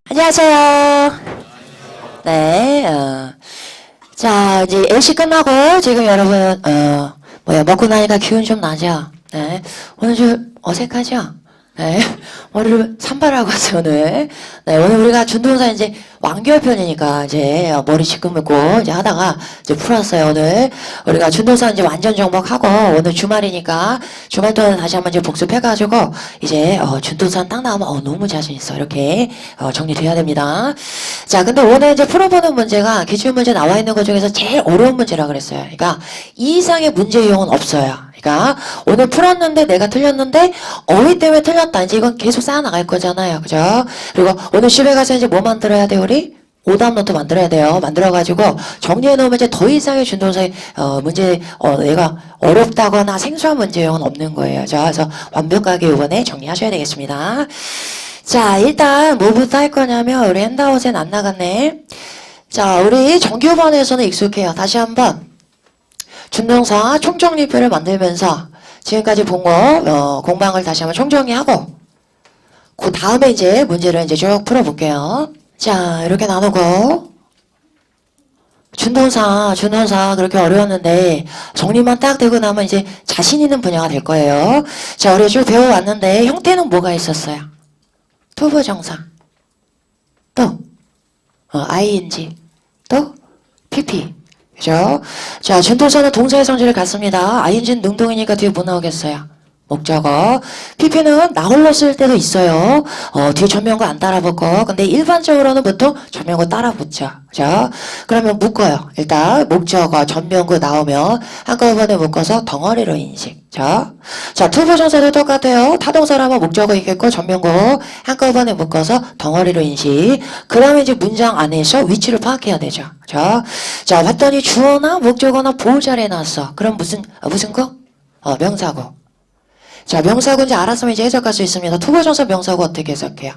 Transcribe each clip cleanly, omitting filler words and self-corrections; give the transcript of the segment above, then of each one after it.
안녕하세요. 네, 자, 이제 LC 끝나고 지금 여러분, 먹고 나니까 기운 좀 나죠? 네. 오늘 좀 어색하죠? 네. 머리를 산발하고 왔어요, 오늘. 네, 오늘 우리가 준동사 이제 완결편이니까 이제 머리 지금고 이제 하다가 이제 풀었어요, 오늘. 우리가 준동사 이제 완전 정복하고 오늘 주말이니까 주말 동안 다시 한번 이제 복습해가지고 이제 준동사 딱 나오면 너무 자신 있어. 이렇게 정리돼야 됩니다. 자, 근데 오늘 이제 풀어보는 문제가 기출문제 나와 있는 것 중에서 제일 어려운 문제라 그랬어요. 그러니까 이 이상의 문제 유형은 없어요. 그러니까 오늘 풀었는데 내가 틀렸는데 어휘 때문에 틀렸다. 이제 이건 계속 쌓아나갈 거잖아요. 그죠? 그리고 오늘 집에 가서 이제 뭐 만들어야 돼 우리? 오답 노트 만들어야 돼요. 만들어가지고 정리해 놓으면 이제 더 이상의 준동사의 문제 내가 어렵다거나 생소한 문제 유형은 없는 거예요. 자, 그래서 완벽하게 이번에 정리하셔야 되겠습니다. 자, 일단 뭐부터 할 거냐면 우리 핸드아웃엔 안 나갔네. 자, 우리 정규반에서는 익숙해요. 다시 한번 준동사 총정리표를 만들면서 지금까지 본 거 공방을 다시 한번 총정리하고 그 다음에 이제 문제를 이제 쭉 풀어볼게요. 자, 이렇게 나누고 준동사 그렇게 어려웠는데 정리만 딱 되고 나면 이제 자신 있는 분야가 될 거예요. 자, 우리 쭉 배워왔는데 형태는 뭐가 있었어요? 투부정사 또 ing 또 pp 그죠? 자, 준동사는 동사의 성질을 갖습니다. ing는 능동이니까 뒤에 뭐 나오겠어요? 목적어. pp는 나홀로 쓸 때도 있어요. 뒤에 전면구 안 따라 붙고. 근데 일반적으로는 보통 전면구 따라 붙죠. 그죠? 그러면 묶어요. 일단 목적어, 전면구 나오면 한꺼번에 묶어서 덩어리로 인식. 자, 투부정사도 똑같아요. 타동사라면 목적어 있겠고 전면구 한꺼번에 묶어서 덩어리로 인식. 그 다음에 이제 문장 안에서 위치를 파악해야 되죠. 자, 봤더니 주어나 목적어나 보호자리에 나왔어. 그럼 무슨 거? 명사고. 자, 명사고 이제 알았으면 이제 해석할 수 있습니다. 투부정사 명사고 어떻게 해석해요?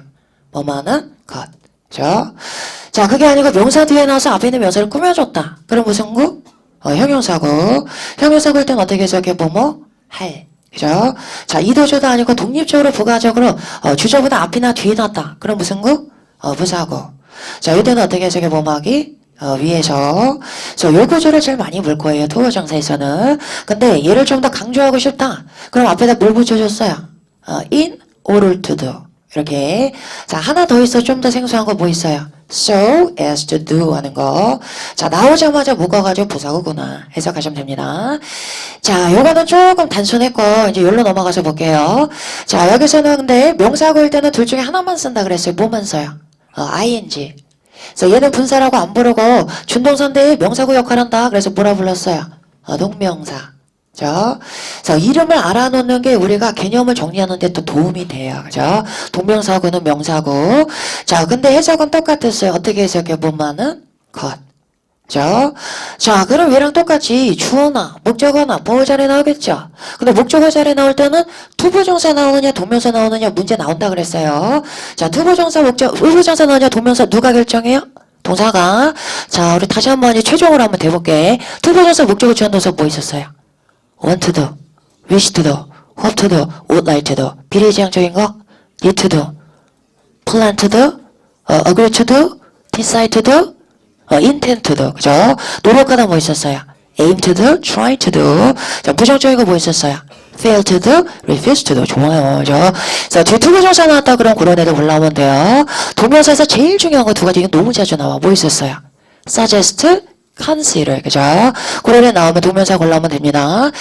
뭐만은 것. 자, 그게 아니고 명사 뒤에 나와서 앞에 있는 명사를 꾸며줬다. 그럼 무슨 구? 형용사고. 형용사고일 땐 어떻게 해석해? 뭐뭐? 할. 그죠? 자, 이도주도 아니고 독립적으로 부가적으로 주저보다 앞이나 뒤에 놨다. 그럼 무슨 구? 부사고. 자, 이때는 어떻게 해석해? 뭐뭐하기? 위에서. 그래서 요 구조를 제일 많이 볼 거예요. 투부정사에서는. 근데 얘를 좀 더 강조하고 싶다. 그럼 앞에다 뭘 붙여줬어요? in order to do. 이렇게. 자, 하나 더 있어. 좀 더 생소한 거 뭐 있어요? so as to do 하는 거. 자, 나오자마자 묶어가지고 부사구구나. 해석하시면 됩니다. 자, 요거는 조금 단순했고, 이제 여기로 넘어가서 볼게요. 자, 여기서는 근데 명사구일 때는 둘 중에 하나만 쓴다 그랬어요. 뭐만 써요? ing. 그래서 얘는 분사라고 안 부르고 준동사인데 명사구 역할한다. 그래서 뭐라 불렀어요? 동명사. 그죠? 그래서 이름을 알아놓는 게 우리가 개념을 정리하는 데 또 도움이 돼요. 그죠? 동명사구는 명사구. 자, 근데 해석은 똑같았어요. 어떻게 해석해 보면은 것. 그죠? 자, 그럼 얘랑 똑같이 주어나 목적어나 보호 자리에 나오겠죠? 근데 목적어 자리에 나올 때는 투부정사 나오느냐 동명사 나오느냐 문제 나온다 그랬어요. 자, 투부정사 의부정사 나오느냐 동명사 누가 결정해요? 동사가. 자, 우리 다시 한번 최종으로 한번 대볼게. 투부정사 목적어 주어동사 뭐 있었어요? want to do, wish to do, hope to do, would like to do. 비례지향적인 거? need to do, plan to do, agree to do, decide to do, intend to do. 그죠? 노력하다 뭐 있었어요? aim to do, try to do. 자, 부정적인 거 뭐 있었어요? fail to do, refuse to do. 좋아요. 그죠? 자, 뒤에 투부정사 나왔다 그럼 그런 애들 골라오면 돼요. 동명사에서 제일 중요한 거 두 가지 너무 자주 나와. 뭐 있었어요? suggest, consider. 그죠? 그런 애 나오면 동명사 골라오면 됩니다.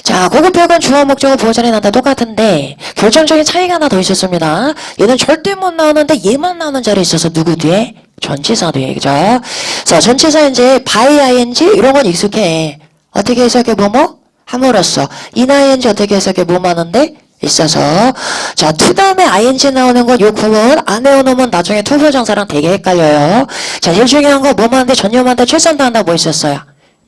자, 고급표현 주어 목적어 보호 자리에 나온다 똑같은데 결정적인 차이가 하나 더 있었습니다. 얘는 절대 못 나오는데 얘만 나오는 자리에 있어서 누구 뒤에? 전치사 뒤에. 그죠? 자, 전치사 이제 by ing 이런 건 익숙해. 어떻게 해석해 뭐뭐? 함으로써. in ing 어떻게 해석해 뭐뭐 하는데? 있어서. 자, to 다음에 ing 나오는 건 요 구문 안 외워놓으면 나중에 투부정사랑 되게 헷갈려요. 자, 제일 중요한 거 뭐뭐 하는데 전념한다 최선다 한다 뭐 있었어요?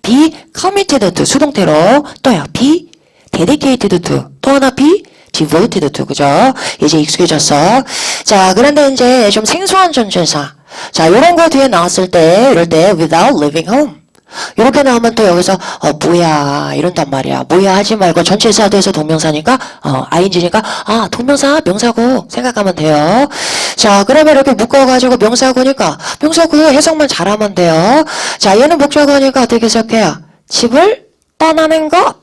be committed to 수동태로 또요. be dedicated to. 또 하나 be devoted to. 그죠? 이제 익숙해졌어. 자, 그런데 이제 좀 생소한 전치사. 자, 요런 거 뒤에 나왔을 때, 이럴 때 without leaving home. 이렇게 나오면 또 여기서 뭐야 이런단 말이야. 뭐야 하지 말고 전치사도 해서 동명사니까 ing니까 동명사 명사고 생각하면 돼요. 자, 그러면 이렇게 묶어가지고 명사구니까 명사구 해석만 잘하면 돼요. 자, 얘는 목적어니까 어떻게 해석해요? 집을 떠나는 것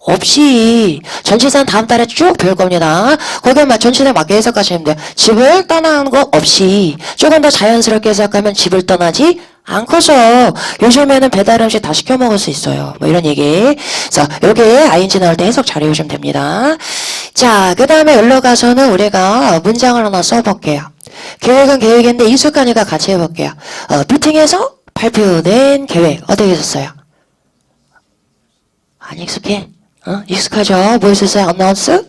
없이. 전치사는 다음 달에 쭉 배울 겁니다. 거기에 전치사에 맞게 해석하시면 돼요. 집을 떠나는 것 없이. 조금 더 자연스럽게 해석하면 집을 떠나지 않고서. 요즘에는 배달 음식 다 시켜 먹을 수 있어요. 뭐 이런 얘기. 그래서 이렇게 ing 나올 때 해석 잘 해오시면 됩니다. 자, 그 다음에 여기로 가서는 우리가 문장을 하나 써볼게요. 계획은 계획인데 익숙하니까 같이 해볼게요. 미팅에서 발표된 계획 어떻게 썼어요? 안 익숙해? 익숙하죠? 뭐 있었어요? announce,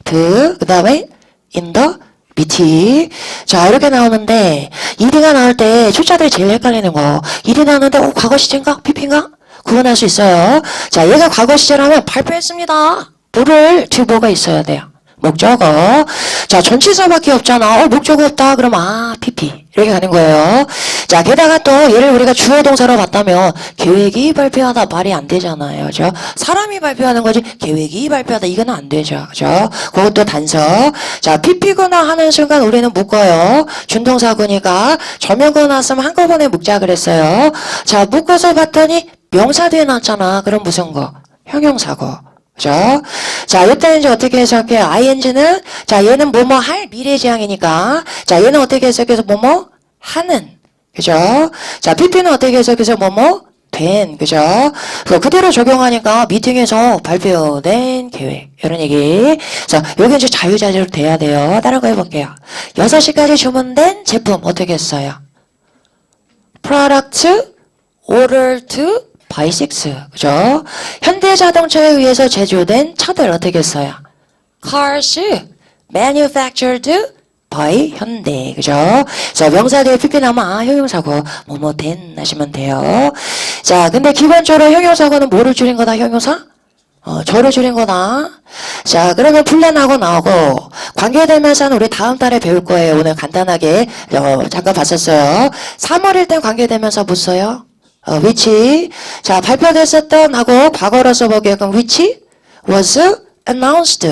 그 다음에 in the meeting. 자, 이렇게 나오는데 ED가 나올 때 초짜들이 제일 헷갈리는 거. ED 나오는데 과거 시제인가? PP인가? 구분할 수 있어요. 자, 얘가 과거 시제라면 발표했습니다. 뭐를 뒤에 뭐가 있어야 돼요? 목적어. 자, 전치사밖에 없잖아. 목적어 없다. 그럼 PP 이렇게 가는 거예요. 자, 게다가 또 얘를 우리가 주어 동사로 봤다면 계획이 발표하다 말이 안 되잖아요. 그죠? 사람이 발표하는 거지 계획이 발표하다 이거는 안 되죠. 그죠? 그것도 단서. 자, PP거나 하는 순간 우리는 묶어요. 준동사구니까 전면구 나왔으면 한꺼번에 묶자 그랬어요. 자, 묶어서 봤더니 명사 뒤에 나왔잖아. 그럼 무슨 거? 형용사고. 그죠? 자, 이때는 이제 어떻게 해석해요? ing는, 자, 얘는 뭐뭐 할 미래지향이니까, 자, 얘는 어떻게 해석해서 뭐뭐 하는. 그죠? 자, pp는 어떻게 해석해서 뭐뭐 된. 그죠? 그대로 적용하니까 미팅에서 발표된 계획. 이런 얘기. 그래서 여기 이제 자유자재로 돼야 돼요. 다른 거 해볼게요. 6시까지 주문된 제품 어떻게 했어요? product ordered by 6. 그죠? 현대자동차에 의해서 제조된 차들 어떻게 했어요? cars manufactured by 현대. 그죠? 자, 명사 뒤에 PP 나오면 형용사고 뭐뭐 된 하시면 돼요. 자, 근데 기본적으로 형용사고는 뭐를 줄인 거다? 형용사? 저를 줄인 거다. 자, 그러면 풀려나고 나오고 관계대명사는 우리 다음 달에 배울 거예요. 오늘 간단하게 잠깐 봤었어요. 3월일 땐 관계대명사 못 써요. which. 자, 발표됐었던 하고 과거로 써보게요. 그럼 which was announced.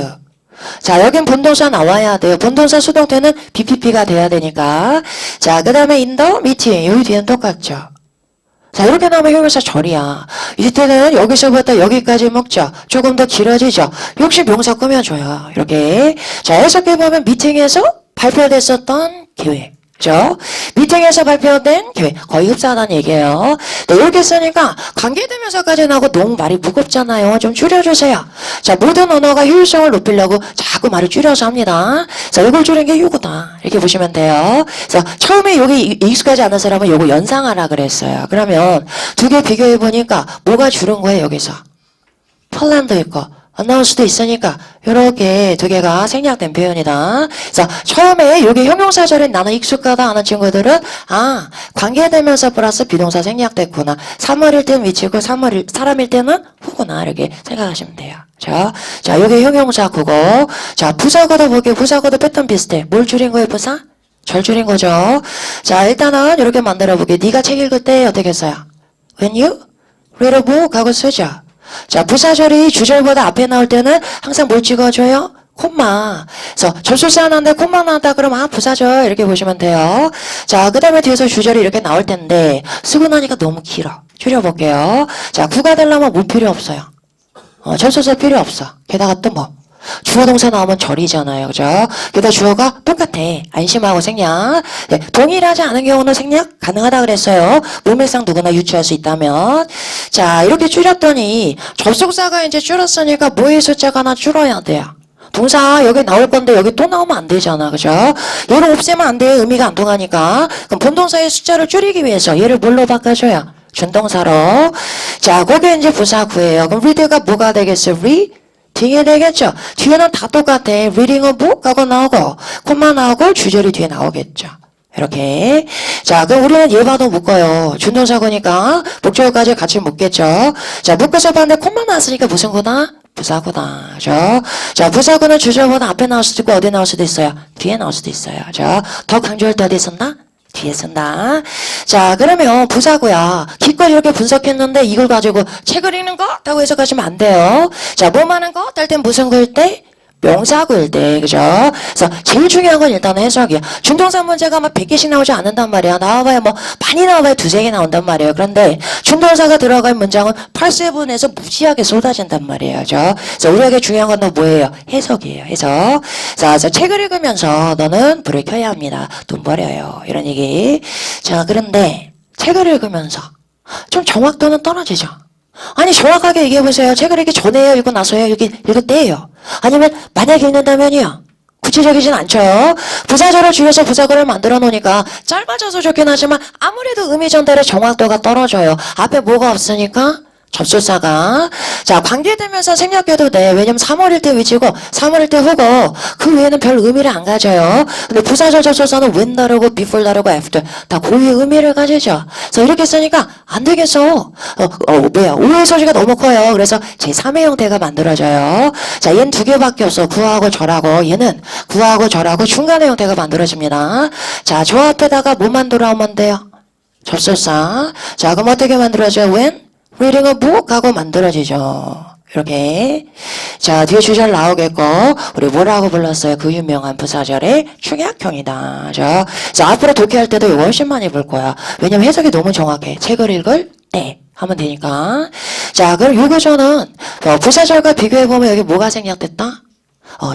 자, 여긴 본동사 나와야 돼요. 본동사 수동태는 BPP가 돼야 되니까. 자, 그 다음에 in the meeting. 여기 뒤에는 똑같죠. 자, 이렇게 나오면 형용사 절이야. 이때는 여기서부터 여기까지 먹죠. 조금 더 길어지죠. 역시 명사 꾸며줘요. 이렇게. 자, 해석해보면 미팅에서 발표됐었던 계획. 그죠? 미팅에서 발표된 계획. 거의 흡사하다는 얘기예요. 네, 이렇게 쓰니까 관계대명사까지 나오고 너무 말이 무겁잖아요. 좀 줄여주세요. 자, 모든 언어가 효율성을 높이려고 자꾸 말을 줄여서 합니다. 자, 이걸 줄인 게 요거다. 이렇게 보시면 돼요. 그래서 처음에 여기 익숙하지 않은 사람은 요거 연상하라 그랬어요. 그러면 두 개 비교해보니까 뭐가 줄은 거예요, 여기서? 폴란드일 거. announce도 있으니까 이렇게 두 개가 생략된 표현이다. 그래서 처음에 이게 형용사절인 나는 익숙하다 하는 친구들은 관계대명사 플러스 비동사 생략됐구나. 3월일 때는 위치고 사람일 때는 후구나 이렇게 생각하시면 돼요. 자, 이게 형용사 그거. 자, 부사고도 보게 부사고도 패턴 비슷해. 뭘 줄인 거예요, 부사? 절 줄인 거죠. 자, 일단은 이렇게 만들어 보게. 네가 책 읽을 때 어떻게 했어요? When you read a book 하고 쓰죠. 자, 부사절이 주절보다 앞에 나올 때는 항상 뭘 찍어줘요? 콤마. 그래서 절수사 나는데 콤마 나왔다 그러면 부사절 이렇게 보시면 돼요. 자, 그 다음에 뒤에서 주절이 이렇게 나올 텐데 쓰고 나니까 너무 길어. 줄여볼게요. 자, 구가 되려면 뭐 필요 없어요? 절수사 필요 없어. 게다가 또 뭐? 주어 동사 나오면 절이잖아요. 그죠? 게다가 주어가 똑같아. 안심하고 생략. 네, 동일하지 않은 경우는 생략 가능하다 그랬어요. 문맥상 누구나 유추할 수 있다면. 자, 이렇게 줄였더니 접속사가 이제 줄었으니까 뭐의 숫자가 하나 줄어야 돼요. 동사 여기 나올 건데 여기 또 나오면 안 되잖아. 그죠? 얘를 없애면 안 돼요. 의미가 안 통하니까. 그럼 본동사의 숫자를 줄이기 위해서 얘를 뭘로 바꿔줘요? 준동사로. 자, 그게 이제 부사 구예요. 그럼 read가 뭐가 되겠어요? 뒤에 되겠죠. 뒤에는 다 똑같아. reading a book 하고 나오고 콤마 나오고 주절이 뒤에 나오겠죠. 이렇게. 자, 그럼 우리는 얘 봐도 묶어요. 준동사고니까 목적어까지 같이 묶겠죠. 자, 묶어서 봤는데 콤마 나왔으니까 무슨 거다? 부사구다. 자, 부사구는 주절보다 앞에 나올 수도 있고, 어디에 나올 수도 있어요? 뒤에 나올 수도 있어요. 더 강조할 때 어디에 쓴다? 뒤에 쓴다. 자, 그러면 부사구야. 기껏 이렇게 분석했는데 이걸 가지고 책을 읽는 것? 라고 해석하시면 안 돼요. 자, 뭐 많은 것? 할 땐 무슨 구일 때? 명사구일 때, 그죠? 그래서 제일 중요한 건 일단 해석이야. 준동사 문제가 막 100개씩 나오지 않는단 말이야. 나와봐야 뭐, 많이 나와봐야 2-3개 나온단 말이에요. 그런데 준동사가 들어간 문장은 8세분에서 무지하게 쏟아진단 말이에요. 그죠? 그래서 우리에게 중요한 건 또 뭐예요? 해석이에요. 해석. 자, 그래서 책을 읽으면서 너는 불을 켜야 합니다. 돈 벌여요. 이런 얘기. 자, 그런데 책을 읽으면서 좀 정확도는 떨어지죠. 아니 정확하게 얘기해보세요. 책을 읽기 전에요? 읽고 나서요? 읽을 때예요? 아니면 만약에 읽는다면요? 구체적이진 않죠. 부사절을 줄여서 부사구를 만들어 놓으니까 짧아져서 좋긴 하지만 아무래도 의미 전달의 정확도가 떨어져요. 앞에 뭐가 없으니까 접속사가. 자, 관계대명사 생략해도 돼. 왜냐면 3월일 때 위치고 3월일 때 후고 그 외에는 별 의미를 안 가져요. 근데 부사절 접속사는 when 다르고 before 다르고 after 다 고유의 의미를 가지죠. 그래서 이렇게 쓰니까 안 되겠어. 오해 소지가 너무 커요. 그래서 제3의 형태가 만들어져요. 자, 얘는 2개밖에 없어. 구하고 절하고 얘는 구하고 절하고 중간의 형태가 만들어집니다. 자, 저 앞에다가 뭐만 돌아오면 돼요? 접속사. 자, 그럼 어떻게 만들어져요? when reading a book 하고 만들어지죠. 이렇게. 자, 뒤에 주절 나오겠고, 우리 뭐라고 불렀어요? 그 유명한 부사절의 축약형이다. 자, 그래서 앞으로 독해할 때도 이거 훨씬 많이 볼 거야. 왜냐면 해석이 너무 정확해. 책을 읽을 때 하면 되니까. 자, 그럼 요 교조는 부사절과 비교해보면 여기 뭐가 생략됐다?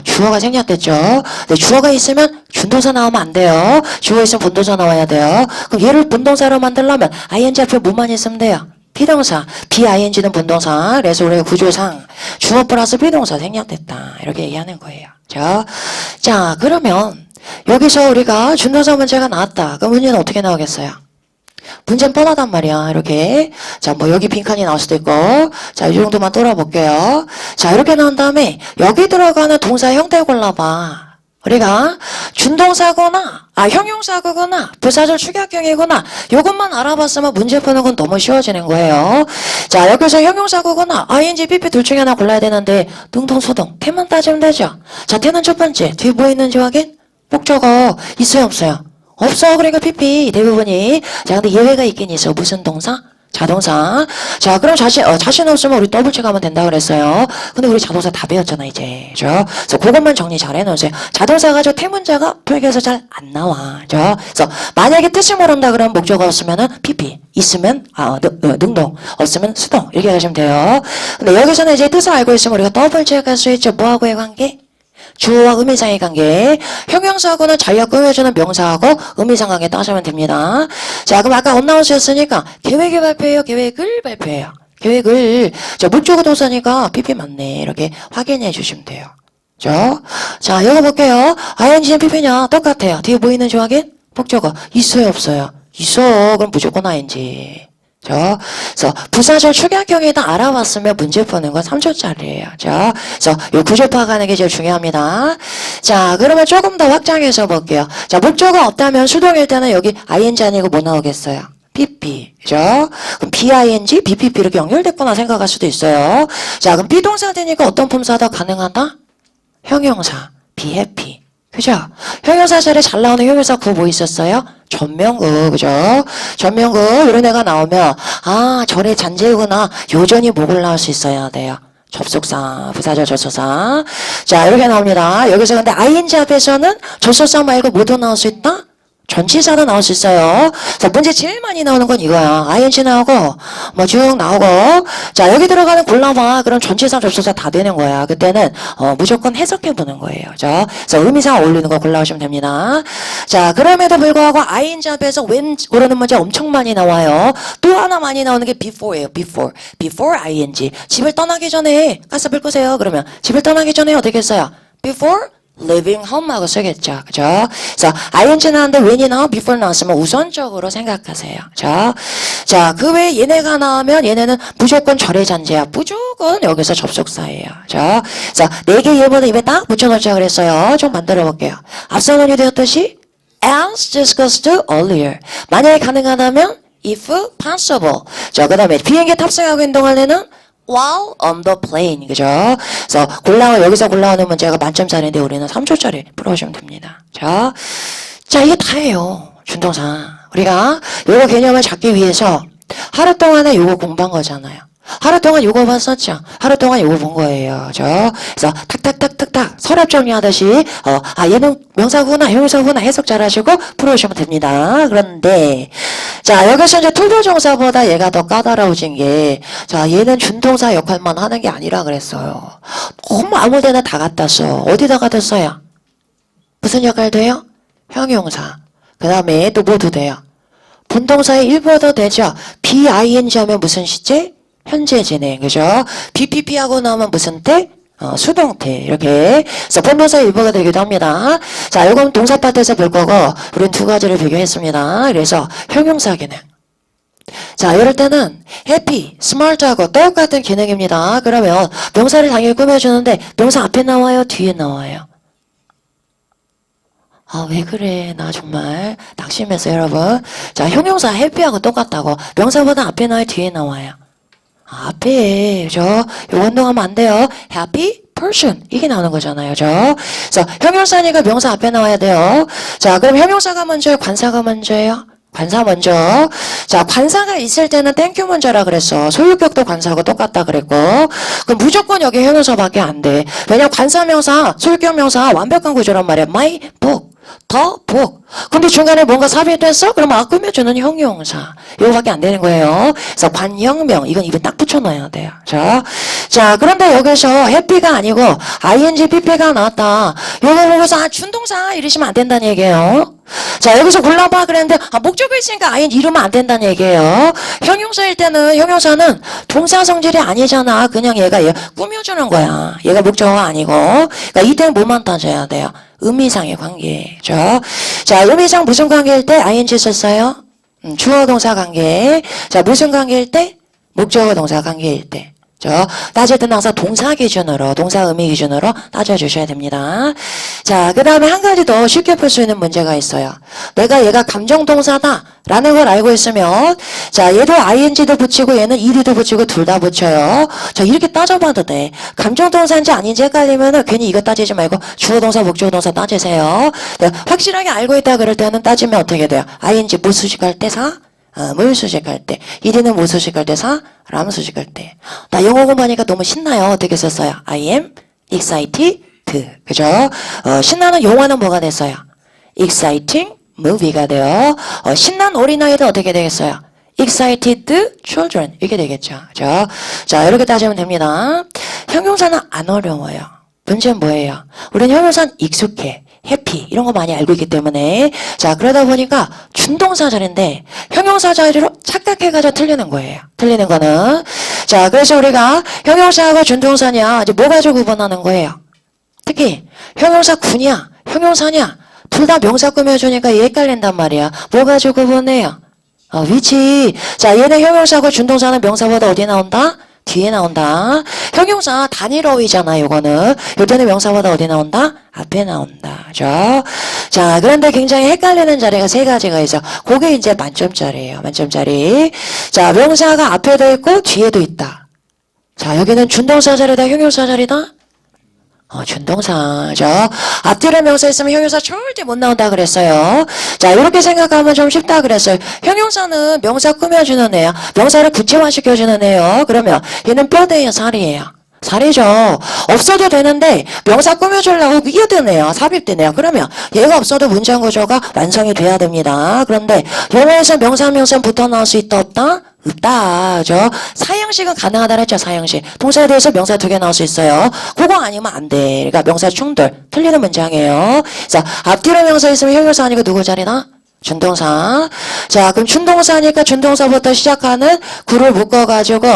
주어가 생략됐죠. 근데 주어가 있으면 준동사 나오면 안 돼요. 주어 있으면 본동사 나와야 돼요. 그럼 얘를 본동사로 만들려면 ing 앞에 뭐만 있으면 돼요? 비동사, BING는 본동사. 그래서 우리가 구조상 주어 플러스 비동사 생략됐다. 이렇게 얘기하는 거예요. 자, 그러면 여기서 우리가 준동사 문제가 나왔다. 그럼 문제는 어떻게 나오겠어요? 문제는 뻔하단 말이야. 이렇게. 자, 뭐 여기 빈칸이 나올 수도 있고. 자, 이 정도만 돌아볼게요. 자, 이렇게 나온 다음에 여기 들어가는 동사 형태 골라봐. 우리가 준동사거나 형용사거나 부사절 축약형이거나 이것만 알아봤으면 문제 푸는 건 너무 쉬워지는 거예요. 자, 여기서 형용사거나 ing, pp 둘 중에 하나 골라야 되는데 능동, 수동, 태만 따지면 되죠. 자, 태는 첫 번째. 뒤에 뭐 있는지 확인? 목적어 있어요, 없어요? 없어. 그러니까 pp 대부분이. 자, 근데 예외가 있긴 있어. 무슨 동사? 자동사. 자, 그럼 자신 없으면 우리 더블 체크하면 된다 그랬어요. 근데 우리 자동사 다 배웠잖아, 이제. 그래서 그것만 정리 잘 해놓으세요. 자동사 가지고 태문자가 표기에서 잘 안 나와. 그래서 만약에 뜻을 모른다 그러면 목적어 없으면은 PP, 있으면 능동, 없으면 수동 이렇게 하시면 돼요. 근데 여기서는 이제 뜻을 알고 있으면 우리가 더블 체크할 수 있죠. 뭐하고의 관계? 주어와 의미상의 관계. 형용사하고는 자기가 꾸며주는 명사하고 의미상 관계 따시면 됩니다. 자, 그럼 아까 언나운스였으니까 계획을 발표해요? 계획을 발표해요? 계획을. 자, 목적어 동사니까 PP 맞네. 이렇게 확인해 주시면 돼요. 자, 이거 볼게요. ing는 pp냐? 똑같아요. 뒤에 뭐 있는지 확인? 목적어. 있어요, 없어요? 있어. 그럼 무조건 ing. 그래서 부사절 축약형이다 알아봤으면 문제 푸는 건 3초짜리예요. 그래서 이 구조 파악하는 게 제일 중요합니다. 자, 그러면 조금 더 확장해서 볼게요. 자, 목적어 없다면 수동일 때는 여기 ing 아니고 뭐 나오겠어요? pp. 그럼 BING, BPP 이렇게 연결됐구나 생각할 수도 있어요. 자, 그럼 비동사 되니까 어떤 품사도 가능하다? 형용사, be happy. 그죠? 형용사 자리에 잘 나오는 형용사 구 뭐 있었어요? 전명구, 그죠? 전명구, 이런 애가 나오면, 절의 잔재구나. 요전히 목을 나올 수 있어야 돼요. 접속사, 부사절 접속사. 자, 이렇게 나옵니다. 여기서 근데 ing 앞에서는 접속사 말고 뭐도 나올 수 있다? 전치사도 나올 수 있어요. 자, 문제 제일 많이 나오는 건 이거야. ing 나오고, 뭐 쭉 나오고. 자, 여기 들어가는 골라봐. 그럼 전치사 접속사 다 되는 거야. 그때는, 무조건 해석해보는 거예요. 그래서 의미상 어울리는 거 골라오시면 됩니다. 자, 그럼에도 불구하고 ing 앞에서 when 그러는 문제 엄청 많이 나와요. 또 하나 많이 나오는 게 before예요. before ing. 집을 떠나기 전에, 가스불 끄세요. 그러면 집을 떠나기 전에 어떻게 써요? before living home하고 쓰겠죠. 그죠? 그래서 ing 나왔는데 when이 나와 before 나왔으면 우선적으로 생각하세요. 자, 그 외에 얘네가 나오면 얘네는 무조건 절의 잔재야. 무조건 여기서 접속사예요. 그래서 4개 예문을 입에 딱 붙여놓자 그랬어요. 좀 만들어 볼게요. 앞서 논의되었듯이 as discussed earlier. 만약에 가능하다면 if possible. 자, 그 다음에 비행기 탑승하고 있는 동안에는 while on the plane. 그죠? 그래서 여기서 골라오는 문제가 만점짜리인데 우리는 3초짜리 풀어주시면 됩니다. 자, 이게 다예요. 준동사. 우리가 요거 개념을 잡기 위해서 하루 동안에 요거 공부한 거잖아요. 하루 동안 요거 봤었죠? 하루 동안 요거 본 거예요. 그래서 탁탁탁탁탁 서랍 정리하듯이 얘는 명사구나 형용사구나 해석 잘하시고 풀어주시면 됩니다. 그런데 자, 여기서 이제 투부정사보다 얘가 더 까다로워진 게 자, 얘는 준동사 역할만 하는 게 아니라 그랬어요. 너무 아무 데나 다 갖다 써. 어디다 갖다 써요? 무슨 역할 돼요? 형용사. 그 다음에 또 뭐도 돼요? 본동사의 일부도 되죠. BING 하면 무슨 시제? 현재 진행. 그죠? BPP 하고 나오면 무슨 때? 수동태. 이렇게. 그래서 본동사의 일부가 되기도 합니다. 자, 이건 동사 파트에서 볼 거고, 우린 두 가지를 비교했습니다. 그래서 형용사 기능. 자, 이럴 때는 happy, smart하고 똑같은 기능입니다. 그러면 명사를 당연히 꾸며주는데 명사 앞에 나와요? 뒤에 나와요? 왜 그래? 나 정말 낙심했어요, 여러분. 자, 형용사 happy하고 똑같다고. 명사보다 앞에 나와요? 뒤에 나와요? 앞에, 그죠? 이거 운동하면 안 돼요. happy person. 이게 나오는 거잖아요, 그죠? 그래서 형용사니까 명사 앞에 나와야 돼요. 자, 그럼 형용사가 먼저예요? 관사가 먼저예요? 관사 먼저. 자, 관사가 있을 때는 땡큐 먼저라 그랬어. 소유격도 관사하고 똑같다 그랬고. 그럼 무조건 여기 형용사밖에 안 돼. 왜냐면 관사 명사, 소유격 명사 완벽한 구조란 말이야. my book. 더 book. 근데 중간에 뭔가 삽입됐어? 그러면 꾸며주는 형용사. 이거밖에 안 되는 거예요. 그래서 관형명. 이건 입에 딱 붙여놔야 돼요. 자, 그런데 여기서 happy가 아니고 ing, pp가 나왔다. 이거 보고서 준동사 이러시면 안 된다는 얘기예요. 자, 여기서 골라봐 그랬는데 목적어 있으니까 ing 이러면 안 된다는 얘기예요. 형용사일 때는 형용사는 동사 성질이 아니잖아. 그냥 얘가 꾸며주는 거야. 얘가 목적어가 아니고. 그러니까 이때는 뭐만 따져야 돼요? 의미상의 관계죠. 자, 의미상 무슨 관계일 때 ing 썼어요? 주어 동사 관계. 자, 무슨 관계일 때? 목적어 동사 관계일 때. 따질 때는 항상 동사 기준으로, 동사 의미 기준으로 따져주셔야 됩니다. 자, 그 다음에 한 가지 더 쉽게 풀 수 있는 문제가 있어요. 내가 얘가 감정동사다 라는 걸 알고 있으면 자, 얘도 ing도 붙이고 얘는 ed도 붙이고 둘 다 붙여요. 자, 이렇게 따져봐도 돼. 감정동사인지 아닌지 헷갈리면은 괜히 이거 따지지 말고 주어동사, 목적어동사 따지세요. 네, 확실하게 알고 있다 그럴 때는 따지면 어떻게 돼요? ing 무수식할 때 사? 물 수식할 때. ed는 뭐 수식할 때 사? 람 수식할 때. 나 영어 공부하니까 너무 신나요. 어떻게 썼어요? I am excited. 그죠? 신나는 영화는 뭐가 됐어요? exciting movie가 돼요. 신난 어린아이들 어떻게 되겠어요? excited children. 이렇게 되겠죠. 그죠? 자, 이렇게 따지면 됩니다. 형용사는 안 어려워요. 문제는 뭐예요? 우리는 형용사는 익숙해. 해피 이런 거 많이 알고 있기 때문에 자, 그러다 보니까 준동사 자리인데 형용사 자리로 착각해가지고 틀리는 거예요. 틀리는 거는 자, 그래서 우리가 형용사하고 준동사냐 이제 뭐 가지고 구분하는 거예요? 특히 형용사 구냐 형용사냐 둘 다 명사 꾸며주니까 얘 헷갈린단 말이야. 뭐 가지고 구분해요? 위치. 자, 얘는 형용사고 준동사는 명사보다 어디 나온다? 뒤에 나온다. 형용사 단일어휘잖아, 요거는. 요때는 명사보다 어디 나온다? 앞에 나온다. 그죠? 자, 그런데 굉장히 헷갈리는 자리가 세 가지가 있어. 그게 이제 만점짜리예요. 만점짜리. 자, 명사가 앞에도 있고 뒤에도 있다. 자, 여기는 준동사 자리다, 형용사 자리다? 준동사죠. 앞뒤로 명사 있으면 형용사 절대 못 나온다 그랬어요. 자, 이렇게 생각하면 좀 쉽다 그랬어요. 형용사는 명사 꾸며주는 애야. 명사를 구체화시켜주는 애요. 그러면 얘는 뼈대예요, 살이에요. 살이죠. 없어도 되는데 명사 꾸며주려고 끼어드네요. 삽입되네요. 그러면 얘가 없어도 문장 구조가 완성이 돼야 됩니다. 그런데 영어에서 명사 붙어 나올 수 있다 없다? 없다. 그죠? 사형식은 가능하다 그랬죠. 사형식. 동사에 대해서 명사 두 개 나올 수 있어요. 그거 아니면 안 돼. 그러니까 명사 충돌. 틀리는 문장이에요. 자, 앞뒤로 명사 있으면 형용사 아니고 누구 자리나? 준동사. 자, 그럼 준동사니까 준동사부터 시작하는 구를 묶어가지고